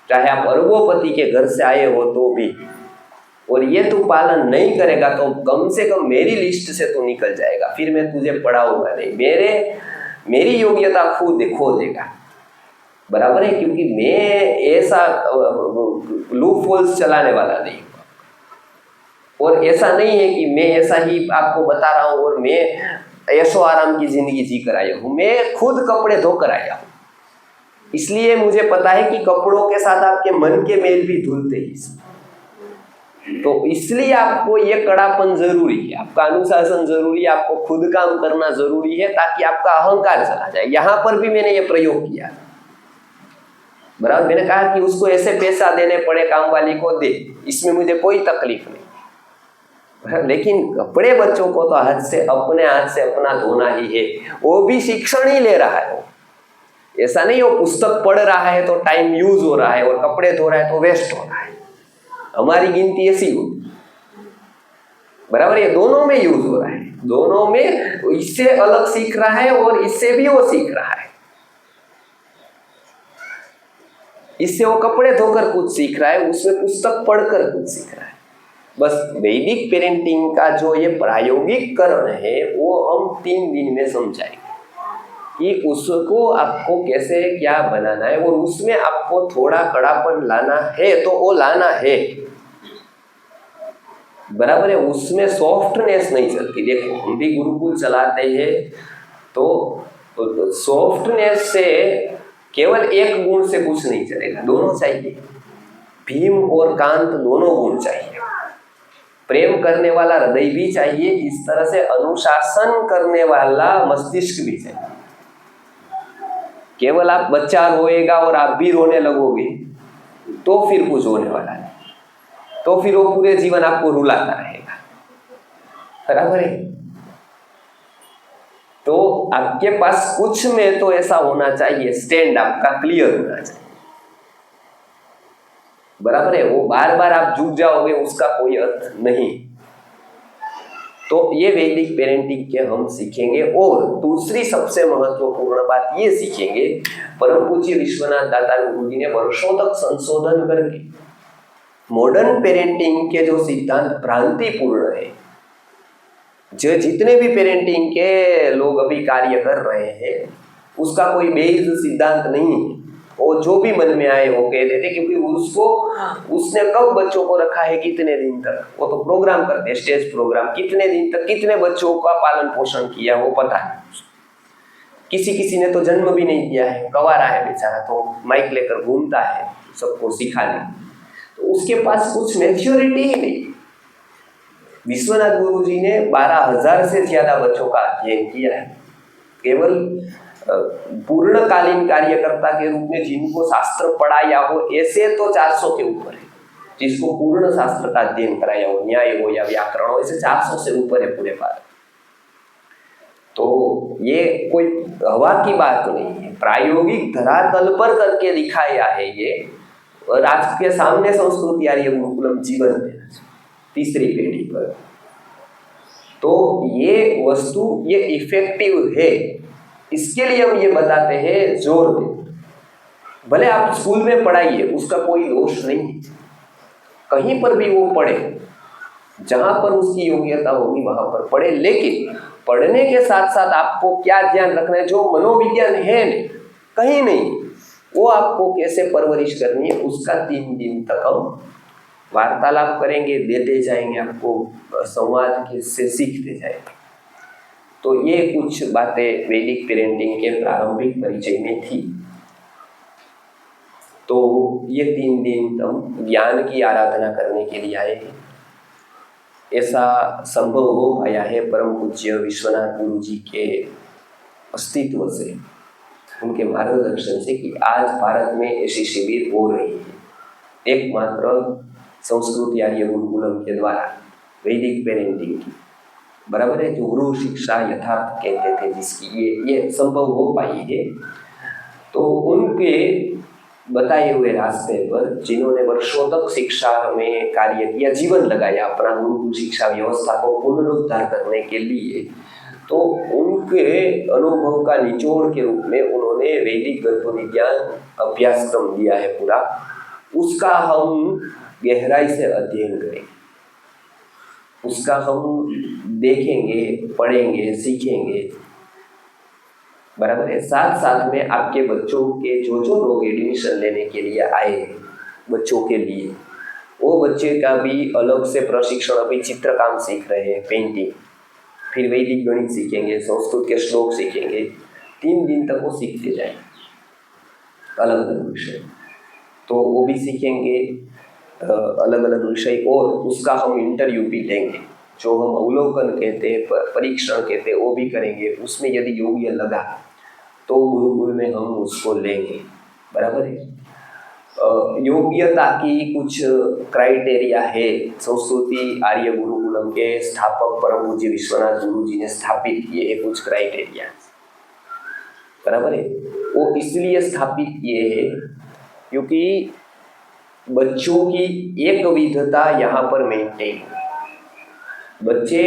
चाहे आप अरबोपति के घर से आए हो तो भी। और ये तू पालन नहीं करेगा तो कम से कम मेरी लिस्ट से तू निकल जाएगा, फिर मैं तुझे पढ़ाऊंगा नहीं, मेरी योग्यता खुद खो देगा, बराबर है। क्योंकि मैं ऐसा लूप होल्स चलाने वाला नहीं हूँ, और ऐसा नहीं है कि मैं ऐसा ही आपको बता रहा हूँ और मैं ऐशो आराम की जिंदगी जी कर आया हूँ। मैं खुद कपड़े धोकर आया हूँ, इसलिए मुझे पता है कि कपड़ों के साथ आपके मन के मेल भी धुलते ही। तो इसलिए आपको ये कड़ापन जरूरी है, आपका अनुशासन जरूरी है, आपको खुद काम करना जरूरी है, ताकि आपका अहंकार चला जाए। यहाँ पर भी मैंने ये प्रयोग किया, बराबर। मैंने कहा कि उसको ऐसे पैसा देने पड़े काम वाली को दे, इसमें मुझे कोई तकलीफ नहीं, लेकिन कपड़े बच्चों को तो अपने हाथ से अपना धोना ही है। वो भी शिक्षण ही ले रहा है, ऐसा नहीं वो पुस्तक पढ़ रहा है तो टाइम यूज हो रहा है और कपड़े धो रहा है तो वेस्ट हो रहा है। हमारी गिनती ऐसी होगी, बराबर, ये दोनों में यूज हो रहा है, दोनों में इससे अलग सीख रहा है और इससे भी वो सीख रहा है। इससे वो कपड़े धोकर कुछ सीख रहा है, उसमें पुस्तक पढ़कर कुछ सीख रहा है। बस वैदिक पेरेंटिंग का जो ये प्रायोगिककरण है वो हम 3 दिन में समझाएंगे कि उसको आपको कैसे क्या बनाना है, और उसमें आपको थोड़ा कड़ापन लाना है तो वो लाना है, बराबर है। उसमें सॉफ्टनेस नहीं चलती। देखो हम भी गुरुकुल चलाते हैं तो सॉफ्टनेस से केवल एक गुण से कुछ नहीं चलेगा, दोनों चाहिए। भीम और कांत दोनों गुण चाहिए। प्रेम करने वाला हृदय भी चाहिए, इस तरह से अनुशासन करने वाला मस्तिष्क भी चाहिए। केवल आप बच्चा रोएगा और आप भी रोने लगोगे तो फिर कुछ होने वाला नहीं, तो फिर वो पूरे जीवन आपको रुलाता रहेगा, बराबर है। तो आपके पास कुछ में तो ऐसा होना चाहिए, स्टैंड आपका क्लियर होना चाहिए, बराबर है। वो बार बार आप झुक जाओगे उसका कोई अर्थ नहीं। तो ये वैदिक पेरेंटिंग के हम सीखेंगे। और दूसरी सबसे महत्वपूर्ण बात ये सीखेंगे, परम पूज्य विश्वनाथ दाता गुरु जी ने वर्षों तक संशोधन करके मॉडर्न पेरेंटिंग के जो सिद्धांत भ्रांतिपूर्ण है, जो जितने भी पेरेंटिंग के लोग अभी कार्य कर रहे हैं उसका कोई बेस सिद्धांत नहीं है। वो जो भी मन में आए वो कह देते, क्योंकि उसने कब बच्चों को रखा है, कितने दिन तक, वो तो प्रोग्राम करते हैं, स्टेज प्रोग्राम, कितने दिन तक कितने बच्चों का पालन पोषण किया वो पता है। किसी ने तो जन्म भी नहीं दिया है, कवारा है बेचारा, तो माइक लेकर घूमता है सबको सिखाने, तो उसके पास कुछ मैच्योरिटी ही नहीं। विश्वनाथ गुरु जी ने 12,000 से ज्यादा बच्चों का अध्ययन किया है। केवल पूर्णकालीन कार्यकर्ता के रूप में जिनको शास्त्र पढ़ाया हो ऐसे तो 400 के ऊपर है, जिसको पूर्ण शास्त्र का अध्ययन कराया हो, न्याय हो या व्याकरण हो, ऐसे 400 से ऊपर है पूरे भारत। तो ये कोई हवा की बात नहीं है, प्रायोगिक धरातल पर करके दिखाया है ये। और आज के सामने संस्कृति आर्य गुरुकुलम जीवन देना, तीसरी पीढ़ी पर। तो ये वस्तु ये इफेक्टिव है, इसके लिए हम ये बताते हैं, जोर दे। भले आप स्कूल में पढ़ाइए, उसका कोई दोष नहीं है, कहीं पर भी वो पढ़े, जहां पर उसकी योग्यता होगी वहां पर पढ़े, लेकिन पढ़ने के साथ साथ आपको क्या ध्यान रखना है, जो मनोविज्ञान है कहीं नहीं, वो आपको कैसे परवरिश करनी है उसका 3 दिन तक हम वार्तालाप करेंगे, देते जाएंगे आपको, संवाद से सीखते जाएंगे। तो ये कुछ बातें वैदिक पेरेंटिंग के प्रारंभिक परिचय में थी। तो ये 3 दिन हम ज्ञान की आराधना करने के लिए आए हैं। ऐसा संभव हो पाया है परम पूज्य विश्वनाथ गुरु जी के अस्तित्व से, उनके मार्गदर्शन से, कि आज भारत में ऐसी शिविर हो रही है, एकमात्र संस्कृत आर्य गुरुकुलम के द्वारा वैदिक पेरेंटिंग की, बराबर है, जो गुरु शिक्षा यथार्थ कहते थे, जिसकी ये संभव हो पाई है। तो उनके बताए हुए रास्ते पर जिन्होंने वर्षों तक शिक्षा में कार्य किया, जीवन लगाया अपना गुरुकुल शिक्षा व्यवस्था को पुनरुद्धार करने के लिए, तो उनके अनुभव का निचोड़ के रूप में उन्होंने वैदिक गर्भ विज्ञान अभ्यासक्रम दिया है पूरा, उसका हम गहराई से अध्ययन करेंगे, उसका हम देखेंगे, पढ़ेंगे, सीखेंगे, बराबर है। साथ साथ में आपके बच्चों के जो लोग एडमिशन लेने के लिए आए हैं, बच्चों के लिए, वो बच्चे का भी अलग से प्रशिक्षण, अभी चित्र काम सीख रहे हैं, पेंटिंग, फिर वैदिक गणित सीखेंगे, संस्कृत के श्लोक सीखेंगे, 3 दिन तक वो सीखते जाएंगे अलग अलग विषय। तो वो भी सीखेंगे अलग अलग विषय, और उसका हम इंटरव्यू भी लेंगे, जो हम अवलोकन कहते हैं, परीक्षण कहते हैं, वो भी करेंगे। उसमें यदि योग्य लगा तो गुरुकुल में हम उसको लेंगे, बराबर है। योग्यता की कुछ क्राइटेरिया है, संस्कृति आर्य गुरुकुलम के स्थापक परम पूज्य विश्वनाथ गुरु जी ने स्थापित किए हैं कुछ क्राइटेरिया, बराबर है। वो इसलिए स्थापित किए हैं क्योंकि बच्चों की एक विधता यहाँ पर मेंटेन, बच्चे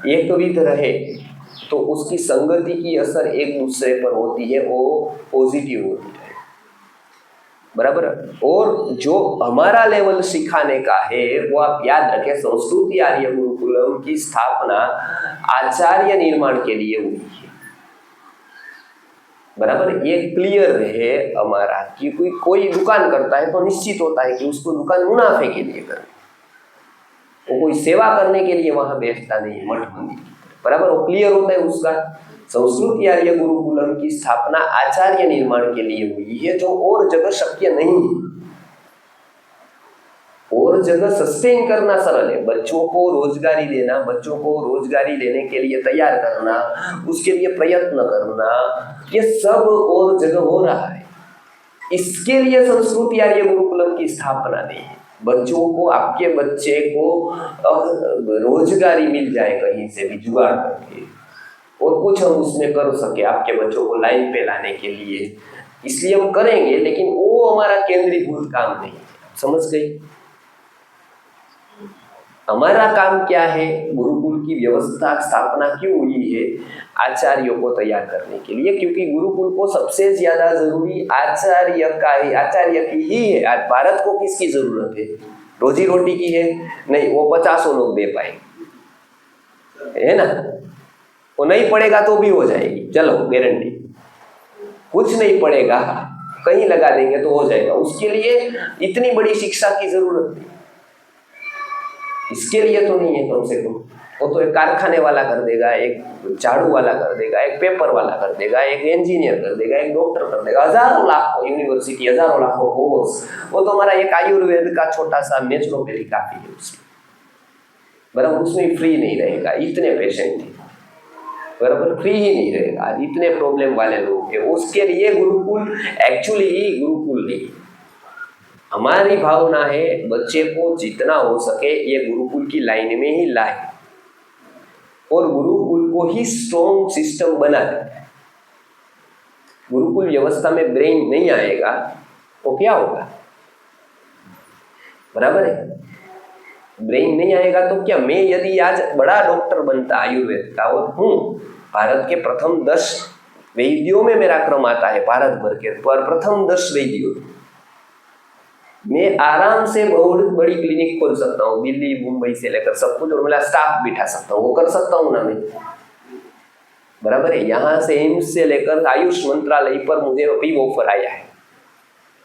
एकविध रहे तो उसकी संगति की असर एक दूसरे पर होती है, वो पॉजिटिव होती है, बराबर। और जो हमारा लेवल सिखाने का है वो आप याद रखें, संस्कृति आर्य गुरुकुलम की स्थापना आचार्य निर्माण के लिए हुई है, बराबर। ये क्लियर रहे हमारा कि कोई दुकान करता है तो निश्चित होता है कि उसको दुकान मुनाफे के लिए करे, वो कोई सेवा करने के लिए वहां बेचता नहीं है मठ मंदिर, बराबर। वो क्लियर होता है उसका। संस्कृति आर्य गुरुकुलम की स्थापना आचार्य निर्माण के लिए हुई है, जो और जगह शक्य नहीं है। और जगह सस्टेन करना सरल है, बच्चों को रोजगारी देना, बच्चों को रोजगारी देने के लिए तैयार करना, उसके लिए प्रयत्न करना, ये सब और जगह हो रहा है। इसके लिए संस्कृति आर्य गुरुकुलम की स्थापना नहीं है। बच्चों को, आपके बच्चे को रोजगारी मिल जाए कहीं से भी जुगाड़ करके, और कुछ हम उसमें कर सके आपके बच्चों को लाइन पे लाने के लिए, इसलिए हम करेंगे, लेकिन वो हमारा केंद्रीभूत काम नहीं है। समझ गई? हमारा काम क्या है? गुरुकुल की व्यवस्था स्थापना क्यों हुई है? आचार्यों को तैयार करने के लिए, क्योंकि गुरुकुल को सबसे ज्यादा जरूरी आचार्य की ही है। आज भारत को किसकी जरूरत है? रोजी रोटी की है? नहीं, वो 50 लोग दे पाएंगे, है ना। वो नहीं पड़ेगा तो भी हो जाएगी, चलो गारंटी। कुछ नहीं पड़ेगा, कहीं लगा देंगे तो हो जाएगा। उसके लिए इतनी बड़ी शिक्षा की जरूरत नहीं, इसके लिए तो नहीं है कम से कम। वो तो एक कारखाने वाला कर देगा, एक झाड़ू वाला कर देगा, एक पेपर वाला कर देगा, एक इंजीनियर कर देगा, एक डॉक्टर कर देगा, हजारों लाखों यूनिवर्सिटी, हजारों लाखों कोर्स। वो तो हमारा एक आयुर्वेद का छोटा सा नेचुरोपैथी काफी है उसमें, बराबर। उसमें फ्री नहीं रहेगा, इतने पेशेंट थे, बराबर, फ्री ही नहीं रहेगा। इतने प्रॉब्लम वाले लोग हैं, उसके लिए गुरुकुल एक्चुअली गुरुकुल नहीं। हमारी भावना है बच्चे को जितना हो सके ये गुरुकुल की लाइन में ही लाए और गुरुकुल को ही स्ट्रॉन्ग सिस्टम बना दे। गुरुकुल व्यवस्था में ब्रेन नहीं आएगा तो क्या होगा? बराबर है, ब्रेन नहीं आएगा तो क्या? मैं यदि आज बड़ा डॉक्टर बनता आयुर्वेद का, और हूँ भारत के प्रथम 10 वैद्यों में मेरा क्रम आता है, भारत भर के पर प्रथम 10 वैद्यों, मैं आराम से बहुत बड़ी क्लिनिक खोल सकता हूँ, दिल्ली मुंबई से लेकर सब कुछ, और मेरा स्टाफ बिठा सकता हूँ, वो कर सकता हूँ ना मैं, बराबर है। यहाँ से एम्स से लेकर आयुष मंत्रालय पर मुझे अभी ऑफर आया है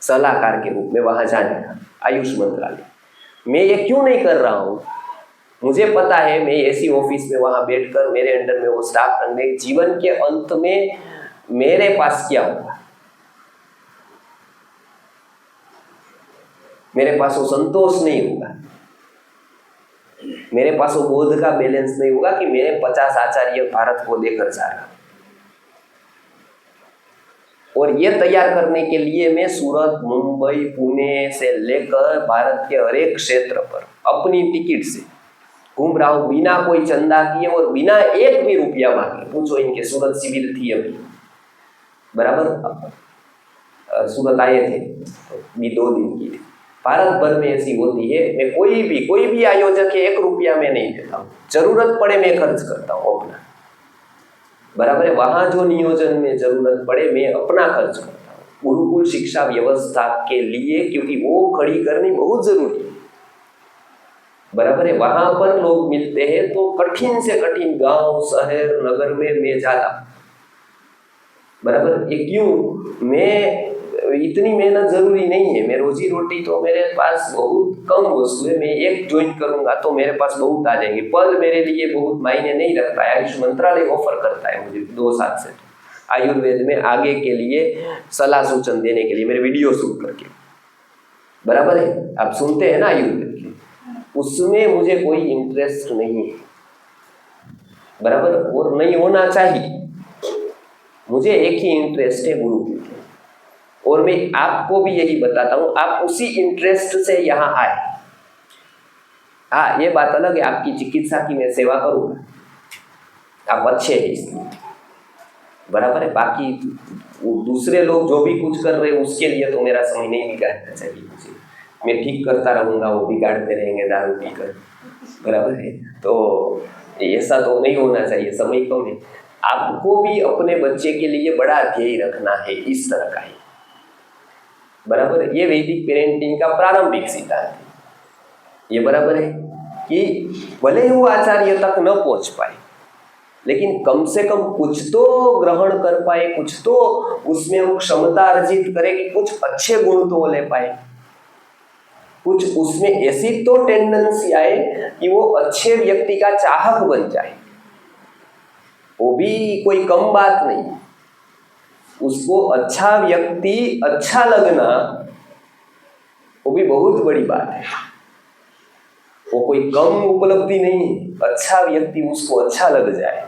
सलाहकार के रूप में वहां जाने का, आयुष मंत्रालय। मैं ये क्यों नहीं कर रहा हूँ? मुझे पता है मैं ऐसी ऑफिस में वहां बैठकर मेरे अंडर में वो स्टाफ रखने, जीवन के अंत में मेरे पास क्या होगा? मेरे पास वो संतोष नहीं होगा, मेरे पास वो बोध का बैलेंस नहीं होगा कि मैंने 50 आचार्य भारत को देकर जा रहा। और ये तैयार करने के लिए मैं सूरत, मुंबई, पुणे से लेकर भारत के हर एक क्षेत्र पर अपनी टिकट से घूम रहा हूँ, बिना कोई चंदा किए और बिना एक भी रुपया मांगे। पूछो इनके, सूरत शिविर थी अभी, बराबर, सूरत आए थे, भी 2 दिन की थी। भारत भर में ऐसी होती है। मैं कोई भी आयोजक है, 1 रुपया मैं नहीं देता हूँ, जरूरत पड़े मैं खर्च करता हूँ अपना, बराबर है। वहां जो नियोजन में जरूरत पड़े मैं अपना खर्च करता हूँ गुरुकुल शिक्षा व्यवस्था के लिए, क्योंकि वो खड़ी करनी बहुत जरूरी है, बराबर है। वहां पर लोग मिलते हैं तो कठिन से कठिन गांव, शहर, नगर में मैं जाता हूँ, बराबर। ये क्यों? मैं इतनी मेहनत जरूरी नहीं है, मैं रोजी रोटी तो मेरे पास बहुत कम वस्तु है, मैं एक ज्वाइन करूंगा तो मेरे पास बहुत आ जाएंगे, पद मेरे लिए बहुत मायने नहीं रखता है। आयुष मंत्रालय ऑफर करता है मुझे 2 साल से आयुर्वेद में आगे के लिए सलाह सूचन देने के लिए, मेरे वीडियो शूट करके, बराबर है। आप सुनते हैं ना आयुर्वेद के, उसमें मुझे कोई इंटरेस्ट नहीं है, बराबर, और नहीं होना चाहिए। मुझे एक ही इंटरेस्ट है, गुरुकुल। और मैं आपको भी यही बताता हूं, आप उसी इंटरेस्ट से यहाँ आए। हाँ, ये बात अलग है आपकी चिकित्सा की मैं सेवा करूंगा, आप अच्छे हैं इसमें, बराबर है। बाकी दूसरे लोग जो भी कुछ कर रहे हैं उसके लिए तो मेरा समय नहीं निकालना चाहिए मुझे, मैं ठीक करता रहूंगा, वो बिगाड़ते रहेंगे दारू पीकर, बराबर है। तो ऐसा तो नहीं होना चाहिए, समय कम है। आपको भी अपने बच्चे के लिए बड़ा ध्येय रखना है, इस तरह का है, बराबर है। ये वैदिक पेरेंटिंग का प्रारंभिक सिद्धांत है, ये बराबर है कि भले ही वो आचार्य तक न पहुंच पाए, लेकिन कम से कम कुछ तो ग्रहण कर पाए, कुछ तो उसमें वो क्षमता अर्जित करे कि कुछ अच्छे गुण तो ले पाए, कुछ उसमें ऐसी तो टेंडेंसी आए कि वो अच्छे व्यक्ति का चाहक बन जाए। वो भी कोई कम बात नहीं, उसको अच्छा व्यक्ति अच्छा लगना वो भी बहुत बड़ी बात है, वो कोई कम उपलब्धि नहीं है। अच्छा व्यक्ति उसको अच्छा लग जाए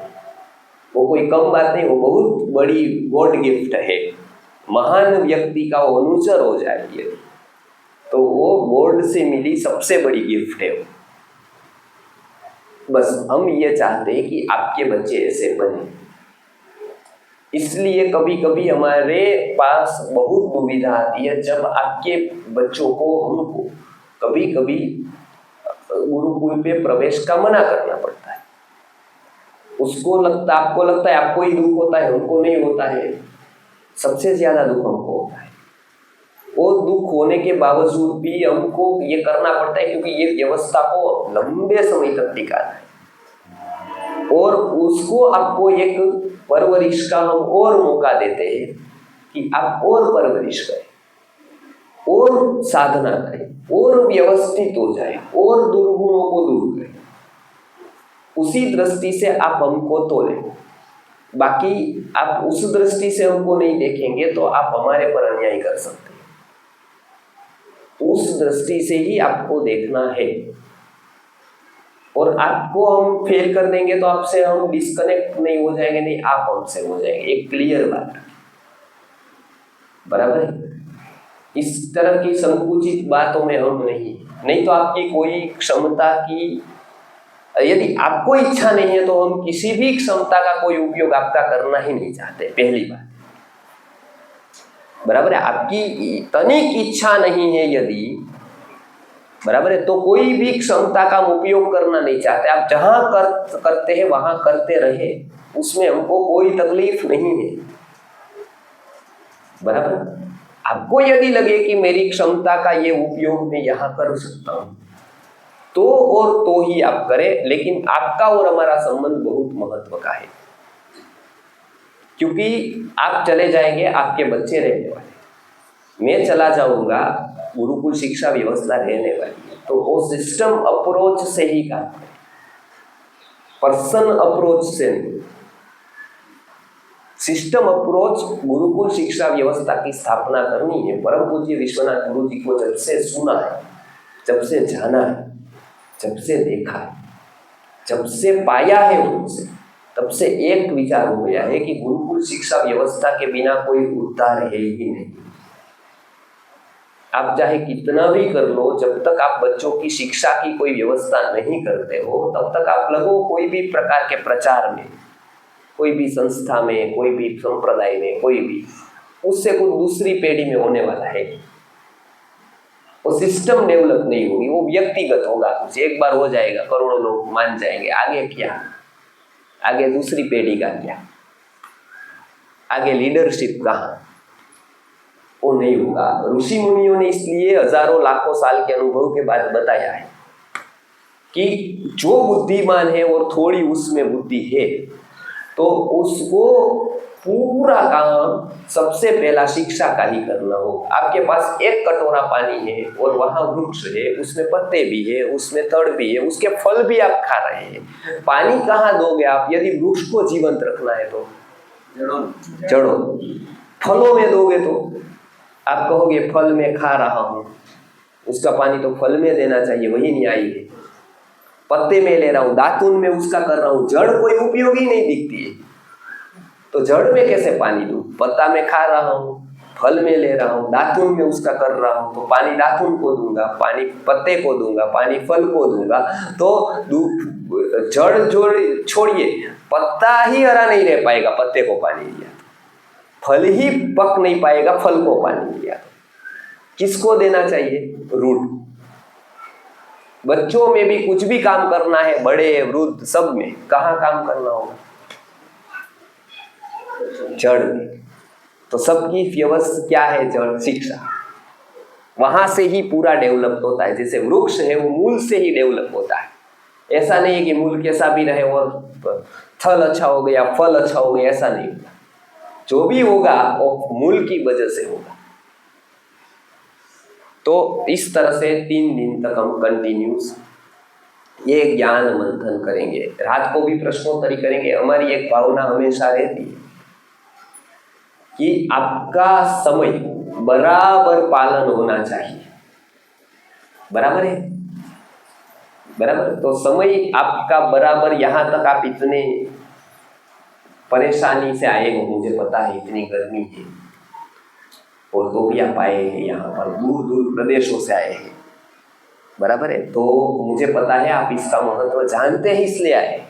वो कोई कम बात नहीं, वो बहुत बड़ी गॉड गिफ्ट है। महान व्यक्ति का वो अनुचर हो जाए तो वो गॉड से मिली सबसे बड़ी गिफ्ट है। बस हम ये चाहते हैं कि आपके बच्चे ऐसे बने। इसलिए कभी कभी हमारे पास बहुत दुविधा आती है जब आपके बच्चों को हमको कभी कभी गुरुकुल पे प्रवेश का मना करना पड़ता है। आपको लगता है आपको ही दुख होता है, हमको नहीं होता है। सबसे ज्यादा दुख हमको होता है। वो दुख होने के बावजूद भी हमको ये करना पड़ता है, क्योंकि ये व्यवस्था को लंबे समय तक टिकाना है और उसको आपको एक परवरिश का हम और मौका देते हैं कि आप और परवरिश करें और साधना करें और व्यवस्थित हो जाए और दुर्गुणों को दूर करें। उसी दृष्टि से आप हमको तोलें। बाकी आप उस दृष्टि से हमको नहीं देखेंगे तो आप हमारे पर अन्याय कर सकते हैं। उस दृष्टि से ही आपको देखना है और आपको हम फेल कर देंगे तो आपसे हम डिस्कनेक्ट नहीं हो जाएंगे, नहीं आप हमसे हो जाएंगे। एक क्लियर बात, बराबर है। इस तरह की संकुचित बातों में हम नहीं तो आपकी कोई क्षमता की, यदि आपको इच्छा नहीं है तो हम किसी भी क्षमता का कोई उपयोग आपका करना ही नहीं चाहते। पहली बात, बराबर है। आपकी तनिक इच्छा नहीं है यदि, बराबर है, तो कोई भी क्षमता का उपयोग करना नहीं चाहते। आप जहां करते हैं वहां करते रहे, उसमें हमको कोई तकलीफ नहीं है, बराबर। आपको यदि लगे कि मेरी क्षमता का ये उपयोग मैं यहाँ कर सकता हूँ तो और तो ही आप करें, लेकिन आपका और हमारा संबंध बहुत महत्व का है, क्योंकि आप चले जाएंगे, आपके बच्चे रहने वाले, मैं चला जाऊंगा, गुरुकुल शिक्षा व्यवस्था रहने वाली है। तो वो सिस्टम अप्रोच से ही काम करें, पर्सन अप्रोच से नहीं। सिस्टम अप्रोच गुरुकुल शिक्षा व्यवस्था की स्थापना करनी है। परम पूज्य विश्वनाथ गुरु जी को जब से सुना है, जब से जाना है, जब से देखा है, जब से पाया है उनसे, तब से एक विचार हो गया है कि गुरुकुल शिक्षा व्यवस्था के बिना कोई उद्धार है ही नहीं। आप चाहे कितना भी कर लो, जब तक आप बच्चों की शिक्षा की कोई व्यवस्था नहीं करते हो तब तक आप लगो कोई भी प्रकार के प्रचार में, कोई भी संस्था में, कोई भी संप्रदाय में, कोई भी, उससे कुछ दूसरी पीढ़ी में होने वाला है। वो सिस्टम डेवलप नहीं होगी, वो व्यक्तिगत होगा। कुछ एक बार हो जाएगा, करोड़ों लोग मान जाएंगे, आगे क्या, आगे दूसरी पीढ़ी का क्या, आगे लीडरशिप कहाँ, वो नहीं होगा। ऋषि मुनियों ने इसलिए हजारों लाखों साल के अनुभव के बाद बताया है कि जो बुद्धिमान है और थोड़ी उसमें बुद्धि है तो उसको पूरा काम सबसे पहला शिक्षा का ही करना हो। आपके पास एक कटोरा पानी है और वहां वृक्ष है, उसमें पत्ते भी है, उसमें तड़ भी है, उसके फल भी आप खा रहे हैं। पानी कहाँ दोगे आप? यदि वृक्ष को जीवंत रखना है तो जड़ों, फलों में दोगे तो आप कहोगे फल में खा रहा हूं, उसका पानी तो फल में देना चाहिए, वही न्याय है। पत्ते में ले रहा हूं, दातुन में उसका कर रहा हूं, जड़ कोई उपयोगी नहीं दिखती है तो जड़ में कैसे पानी दूं? पत्ता में खा रहा हूं, फल में ले रहा हूं, दातुन में उसका कर रहा हूं, तो पानी दातुन को दूंगा, पानी पत्ते को दूंगा, पानी फल को दूंगा। तो जड़ जोड़ छोड़िए, पत्ता ही हरा नहीं रह पाएगा पत्ते को पानी दिया, फल ही पक नहीं पाएगा फल को पानी दिया। किसको देना चाहिए? रूट। बच्चों में भी कुछ भी काम करना है, बड़े वृद्ध सब में, कहाँ काम करना होगा? जड़ में। तो सबकी व्यवस्था क्या है? जड़, शिक्षा। वहां से ही पूरा डेवलप होता है। जैसे वृक्ष है वो मूल से ही डेवलप होता है। ऐसा नहीं है कि मूल कैसा भी रहे और थल अच्छा हो गया, फल अच्छा हो गया, ऐसा नहीं होगा। जो भी होगा वो मूल की वजह से होगा। तो इस तरह से 3 दिन तक हम कंटिन्यूस ये ज्ञान मंथन करेंगे। रात को भी प्रश्नोत्तरी करेंगे। हमारी एक भावना हमेशा रहती है कि आपका समय बराबर पालन होना चाहिए। बराबर है? बराबर। तो समय आपका बराबर, यहाँ तक आप इतने परेशानी से आए हो, मुझे पता है, इतनी गर्मी है और तो भी आप आए हैं, यहाँ पर दूर दूर प्रदेशों से आए हैं। बराबर है? तो मुझे पता है आप इसका महत्व जानते हैं, इसलिए आए।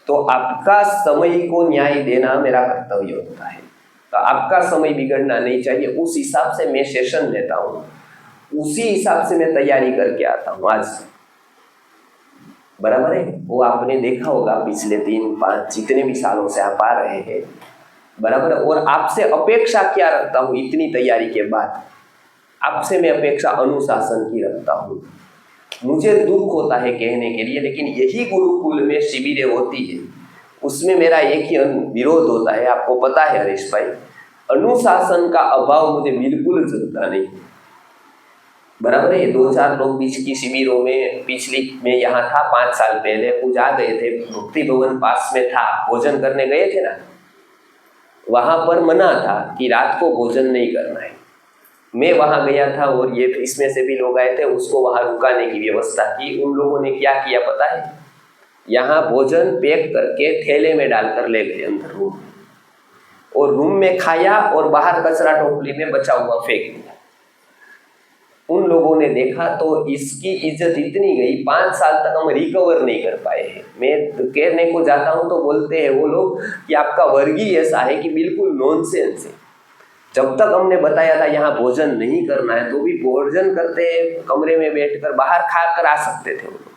तो आपका समय को न्याय देना मेरा कर्तव्य होता है। तो आपका समय बिगड़ना नहीं चाहिए। उस हिसाब से मैं सेशन लेता हूँ, उसी हिसाब से मैं तैयारी करके आता हूँ आज। बराबर है? वो आपने देखा होगा पिछले 3-5 जितने भी सालों से आप आ रहे हैं। बराबर। और आपसे अपेक्षा क्या रखता हूँ इतनी तैयारी के बाद? आपसे मैं अपेक्षा अनुशासन की रखता हूँ। मुझे दुख होता है कहने के लिए, लेकिन यही गुरुकुल में शिविरें होती है, उसमें मेरा एक ही विरोध होता है। आपको पता है हरीश भाई, अनुशासन का अभाव मुझे बिल्कुल चलता नहीं। बराबर है? 2-4 लोग बीच की शिविरों में, पिछली में यहाँ था 5 साल पहले, कुछ आ गए थे, मुक्ति भवन पास में था, भोजन करने गए थे ना, वहां पर मना था कि रात को भोजन नहीं करना है। मैं वहां गया था और ये इसमें से भी लोग आए थे, उसको वहां रुकाने की व्यवस्था की। उन लोगों ने क्या किया पता है? यहाँ भोजन पैक करके थैले में डालकर ले गए अंदर रूम, और रूम में खाया और बाहर कचरा टोकरी में बचा हुआ फेंक दिया। उन लोगों ने देखा तो इसकी इज्जत इतनी गई, 5 साल तक हम रिकवर नहीं कर पाए हैं। मैं कहने को जाता हूं तो बोलते हैं वो लोग कि आपका वर्ग ही ऐसा है कि बिल्कुल नॉनसेंस है। जब तक हमने बताया था यहाँ भोजन नहीं करना है, तो भी भोजन करते कमरे में बैठकर, बाहर खा कर आ सकते थे वो लोग।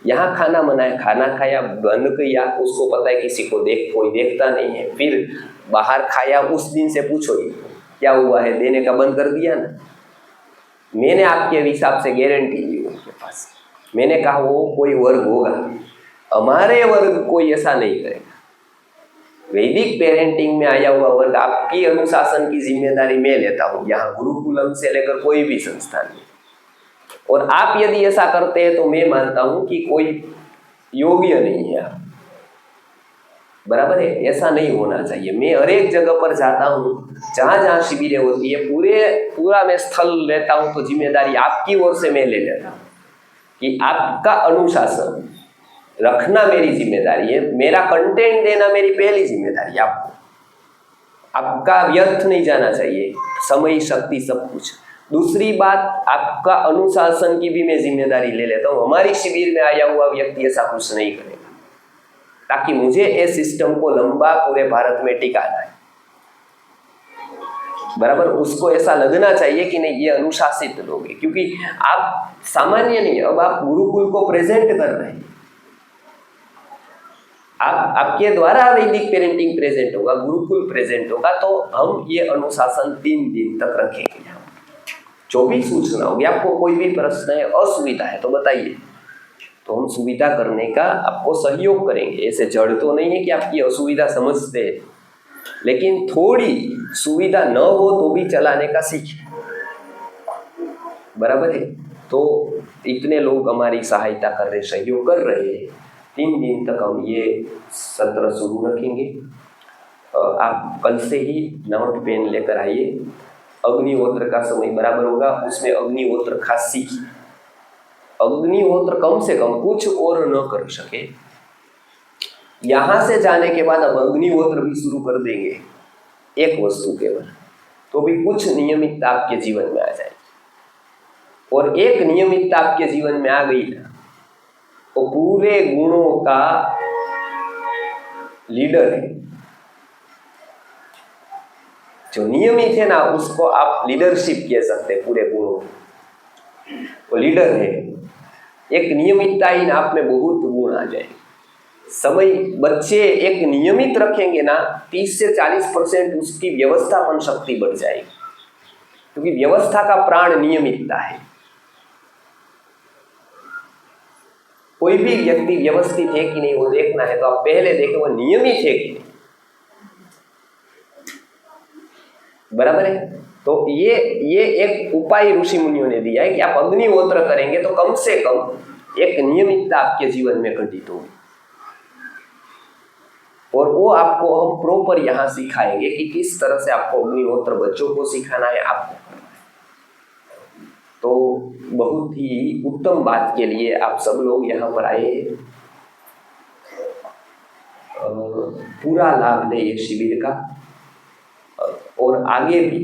यहाँ खाना मना है, खाना खाया, बंद किया, उसको पता है किसी को कोई देखता नहीं है, फिर बाहर खाया। उस दिन से पूछो क्या हुआ है, देने का बंद कर दिया ना। मैंने आपके हिसाब से गारंटी ली उनके पास। मैंने कहा वो कोई वर्ग होगा, हमारे वर्ग कोई ऐसा नहीं करेगा। वैदिक पेरेंटिंग में आया हुआ वर्ग, आपकी अनुशासन की जिम्मेदारी मैं लेता हूँ, यहाँ गुरुकुलम से लेकर कोई भी संस्थान में। और आप यदि ऐसा करते हैं तो मैं मानता हूँ कि कोई योग्य नहीं है आप। बराबर है? ऐसा नहीं होना चाहिए। मैं हर एक जगह पर जाता हूँ, जहाँ जहाँ शिविरें होती है, पूरा मैं स्थल लेता हूँ, तो जिम्मेदारी आपकी ओर से मैं ले लेता हूँ कि आपका अनुशासन रखना मेरी जिम्मेदारी है। मेरा कंटेंट देना मेरी पहली जिम्मेदारी। आपका व्यर्थ नहीं जाना चाहिए, समय, शक्ति, सब कुछ। दूसरी बात, आपका अनुशासन की भी मैं जिम्मेदारी ले लेता हूँ। हमारी शिविर में आया हुआ व्यक्ति ऐसा कुछ नहीं करेगा, ताकि मुझे इस सिस्टम को लंबा पूरे भारत में टिकाना है। बराबर। उसको ऐसा लगना चाहिए कि नहीं, ये अनुशासित लोग हैं, क्योंकि आप सामान्य नहीं, अब आप गुरुकुल को प्रेजेंट कर रहे हैं। आपके द्वारा वैदिक पेरेंटिंग प्रेजेंट होगा, गुरुकुल प्रेजेंट होगा, तो हम ये अनुशासन 3 दिन तक रखेंगे। जो भी सूचना होगी, आपको कोई भी प्रश्न है, असुविधा है तो बताइए, तो हम सुविधा करने का आपको सहयोग करेंगे। ऐसे जड़ तो नहीं है कि आपकी असुविधा समझते हैं, लेकिन थोड़ी सुविधा न हो तो भी चलाने का सीखें। बराबर है? तो इतने लोग हमारी सहायता कर रहे, सहयोग कर रहे हैं। 3 दिन तक हम ये सत्र शुरू रखेंगे। आप कल से ही नोट पेन लेकर आइए। अग्निहोत्र का समय बराबर होगा, उसमें अग्निहोत्र खास सीखिए। अग्निहोत्र कम से कम कुछ और न कर सके, यहां से जाने के बाद अब अग्निहोत्र भी शुरू कर देंगे, एक वस्तु केवल, तो भी कुछ नियमितता आपके जीवन में आ जाए। और एक नियमितता आपके जीवन में आ गई ना, तो पूरे गुणों का लीडर है। जो नियमित है ना, उसको आप लीडरशिप कह सकते हैं। पूरे गुणों वो लीडर है। एक नियमितता ही ना आप में बहुत गुण आ जाए। समय बच्चे एक नियमित रखेंगे ना, 30 से 40% उसकी व्यवस्थापन शक्ति बढ़ जाएगी, क्योंकि व्यवस्था का प्राण नियमितता है। कोई भी व्यक्ति व्यवस्थित है कि नहीं वो देखना है, तो आप पहले देखें वो नियमित है कि नहीं। बराबर है। तो ये एक उपाय ऋषि मुनियों ने दिया है कि आप अग्निहोत्र करेंगे तो कम से कम एक नियमितता आपके जीवन में घटित होगी, और वो आपको हम प्रॉपर यहाँ सिखाएंगे कि किस तरह से आपको अग्निहोत्र बच्चों को सिखाना है, आपको करना है। तो बहुत ही उत्तम बात के लिए आप सब लोग यहाँ पर आए, पूरा लाभ लें ये शिविर का, और आगे भी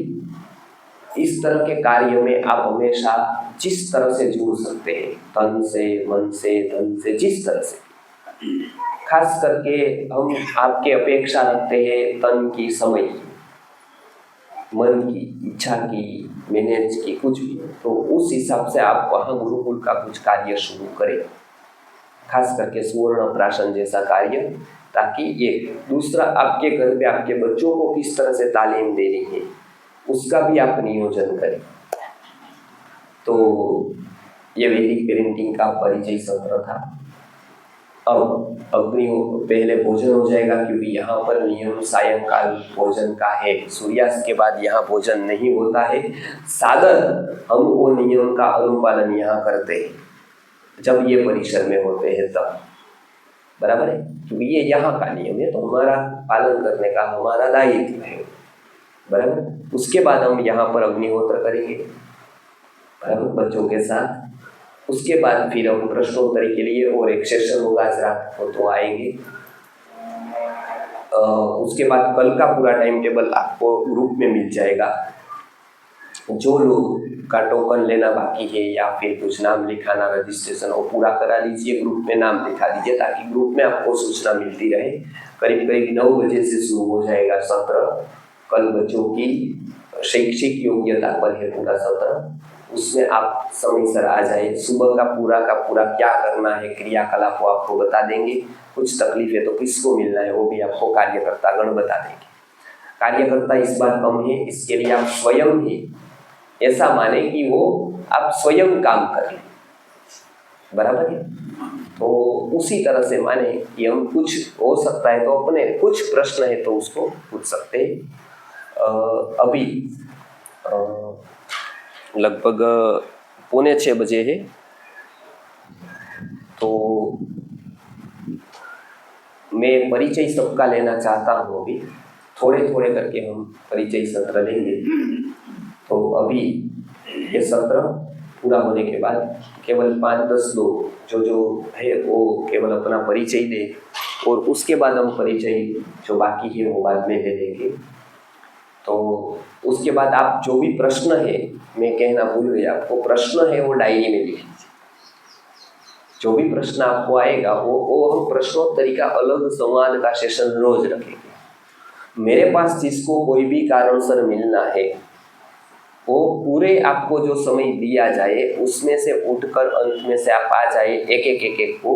इस तरह के कार्यों में आप हमेशा जिस तरह से जुड़ सकते हैं, तन से, मन से, धन से, जिस तरह से। खास करके हम आपके अपेक्षा रखते हैं तन की, समय की, मन की, इच्छा की, मैनेज की, कुछ भी, तो उस हिसाब से आप वहाँ गुरुकुल का कुछ कार्य शुरू करें, खास करके सुवर्ण प्राशन जैसा कार्य, ताकि ये दूसरा आपके घर में आपके बच्चों को किस तरह से तालीम देनी है उसका भी आप नियोजन करें। तो ये वैदिक पेरेंटिंग का परिचय सत्र था। अब पहले भोजन हो जाएगा, क्योंकि यहाँ पर नियम सायंकाल भोजन का है। सूर्यास्त के बाद यहाँ भोजन नहीं होता है। सादर हम वो नियम का अनुपालन यहाँ करते हैं जब ये परिसर में होते हैं तब, बराबर है, क्योंकि ये यहाँ का नियम है, तो हमारा पालन करने का हमारा दायित्व है, बराबर। उसके बाद हम यहाँ पर अग्निहोत्र करेंगे, बराबर, बच्चों के साथ। उसके बाद फिर हम प्रश्नोत्तरी के लिए और एक सेशन होगा, आज रात को तो आएंगे। उसके बाद कल का पूरा टाइम टेबल आपको ग्रुप में मिल जाएगा। जो लोग का टोकन लेना बाकी है या फिर कुछ नाम लिखाना, रजिस्ट्रेशन, वो पूरा करा लीजिए, ग्रुप में नाम लिखा दीजिए, ताकि ग्रुप में आपको सूचना मिलती रहे। करीब करीब 9 बजे से शुरू हो जाएगा सत्र। कल बच्चों की शैक्षिक योग्यता पर है पूरा सत्र, उसमें आप समय आ जाए। सुबह का पूरा क्या करना है, क्रियाकलाप वो आपको बता देंगे। कुछ तकलीफ है तो किसको मिलना है वो भी आपको कार्यकर्तागण बता देंगे। कार्यकर्ता इस बार कम है, इसके लिए आप स्वयं ही ऐसा माने कि वो आप स्वयं काम कर लें, बराबर है। तो उसी तरह से माने कि हम कुछ हो सकता है तो अपने कुछ प्रश्न है तो उसको पूछ सकते हैं। अभी लगभग 5:45 बजे है, तो मैं परिचय सबका लेना चाहता हूँ। अभी थोड़े थोड़े करके हम परिचय सत्र लेंगे। तो अभी ये सत्र पूरा होने के बाद केवल 5-10 लोग जो है वो केवल अपना परिचय दे, और उसके बाद हम परिचय जो बाकी है वो बाद में ले लेंगे। तो उसके बाद आप जो भी प्रश्न है, मैं कहना भूल गया आपको, प्रश्न है वो डायरी में लिख लीजिए। जो भी प्रश्न आपको आएगा वो हम प्रश्नोत्तरी का अलग संवाद का सेशन रोज रखेंगे। मेरे पास जिसको कोई भी कारणसर मिलना है, वो पूरे आपको जो समय दिया जाए उसमें से उठकर अंत में से आप आ जाए एक को,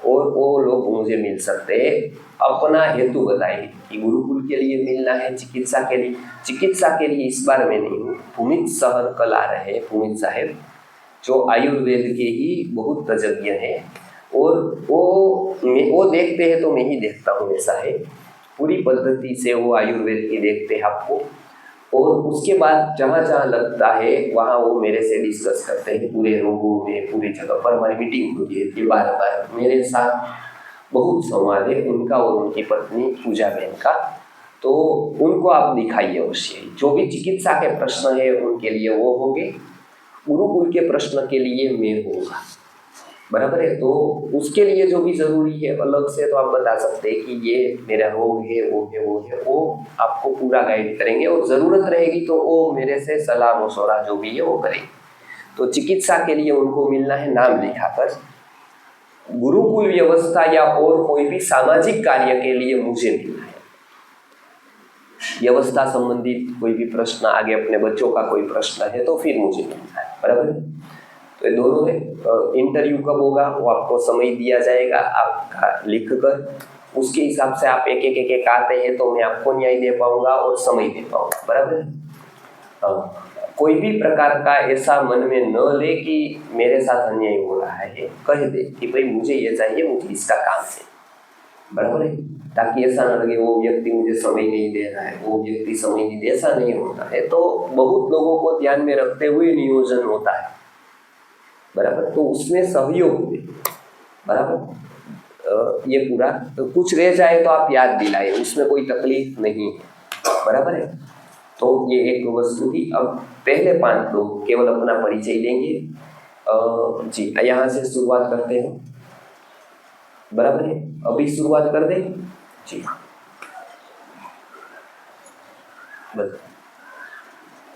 और वो लोग मुझे मिल सकते हैं। अपना हेतु बताइए कि गुरुकुल के लिए मिलना है, चिकित्सा के लिए। चिकित्सा के लिए इस बार मैं नहीं हूँ, भूमित सहर कल आ रहे हैं, भूमित साहेब जो आयुर्वेद के ही बहुत तज्ञ हैं, और वो देखते हैं तो मैं ही देखता हूँ, ऐसा है। पूरी पद्धति से वो आयुर्वेद की देखते हैं आपको, और उसके बाद जहाँ जहाँ लगता है वहाँ वो मेरे से डिस्कस करते हैं पूरे रोगों में, पूरी जगह पर हमारी मीटिंग होती है। बार मेरे साथ बहुत संवाद है उनका और उनकी पत्नी पूजा बहन का, तो उनको आप दिखाइए अवश्य। जो भी चिकित्सा के प्रश्न है उनके लिए वो होंगे, गुरुकुल के प्रश्न के लिए मैं होगा, बराबर है। तो उसके लिए जो भी जरूरी है अलग से तो आप बता सकते हैं कि ये मेरा रोग है, वो आपको पूरा गाइड करेंगे, और ज़रूरत रहेगी तो वो मेरे से सलाह मशवरा जो भी है वो करेंगे। तो चिकित्सा के लिए उनको मिलना है नाम लिखाकर। गुरुकुल व्यवस्था या और कोई भी सामाजिक कार्य के लिए मुझे मिलना है। व्यवस्था संबंधित कोई भी प्रश्न, आगे अपने बच्चों का कोई प्रश्न है तो फिर मुझे मिलना है, बराबर है। तो ये दोनों है। इंटरव्यू कब होगा वो आपको समय दिया जाएगा, आपका लिख कर उसके हिसाब से आप एक आते हैं तो मैं आपको न्याय दे पाऊंगा और समय दे पाऊंगा, बराबर है। कोई भी प्रकार का ऐसा मन में न ले कि मेरे साथ अन्याय हो रहा है, कह दे कि भाई मुझे ये चाहिए, मुझे इसका काम है, बराबर है। ताकि ऐसा न लगे वो व्यक्ति मुझे समय नहीं दे रहा है, वो व्यक्ति समय नहीं दे, ऐसा नहीं होता है। तो बहुत लोगों को ध्यान में रखते हुए नियोजन होता है, बराबर। तो उसमें सहयोग दे, बराबर। ये पूरा तो कुछ रह जाए तो आप याद दिलाए, उसमें कोई तकलीफ नहीं है, बराबर है। तो ये एक वस्तु थी। अब पहले 5 लोग केवल अपना परिचय देंगे। जी यहाँ से शुरुआत करते हैं, बराबर है। अभी शुरुआत कर दें जी, बस।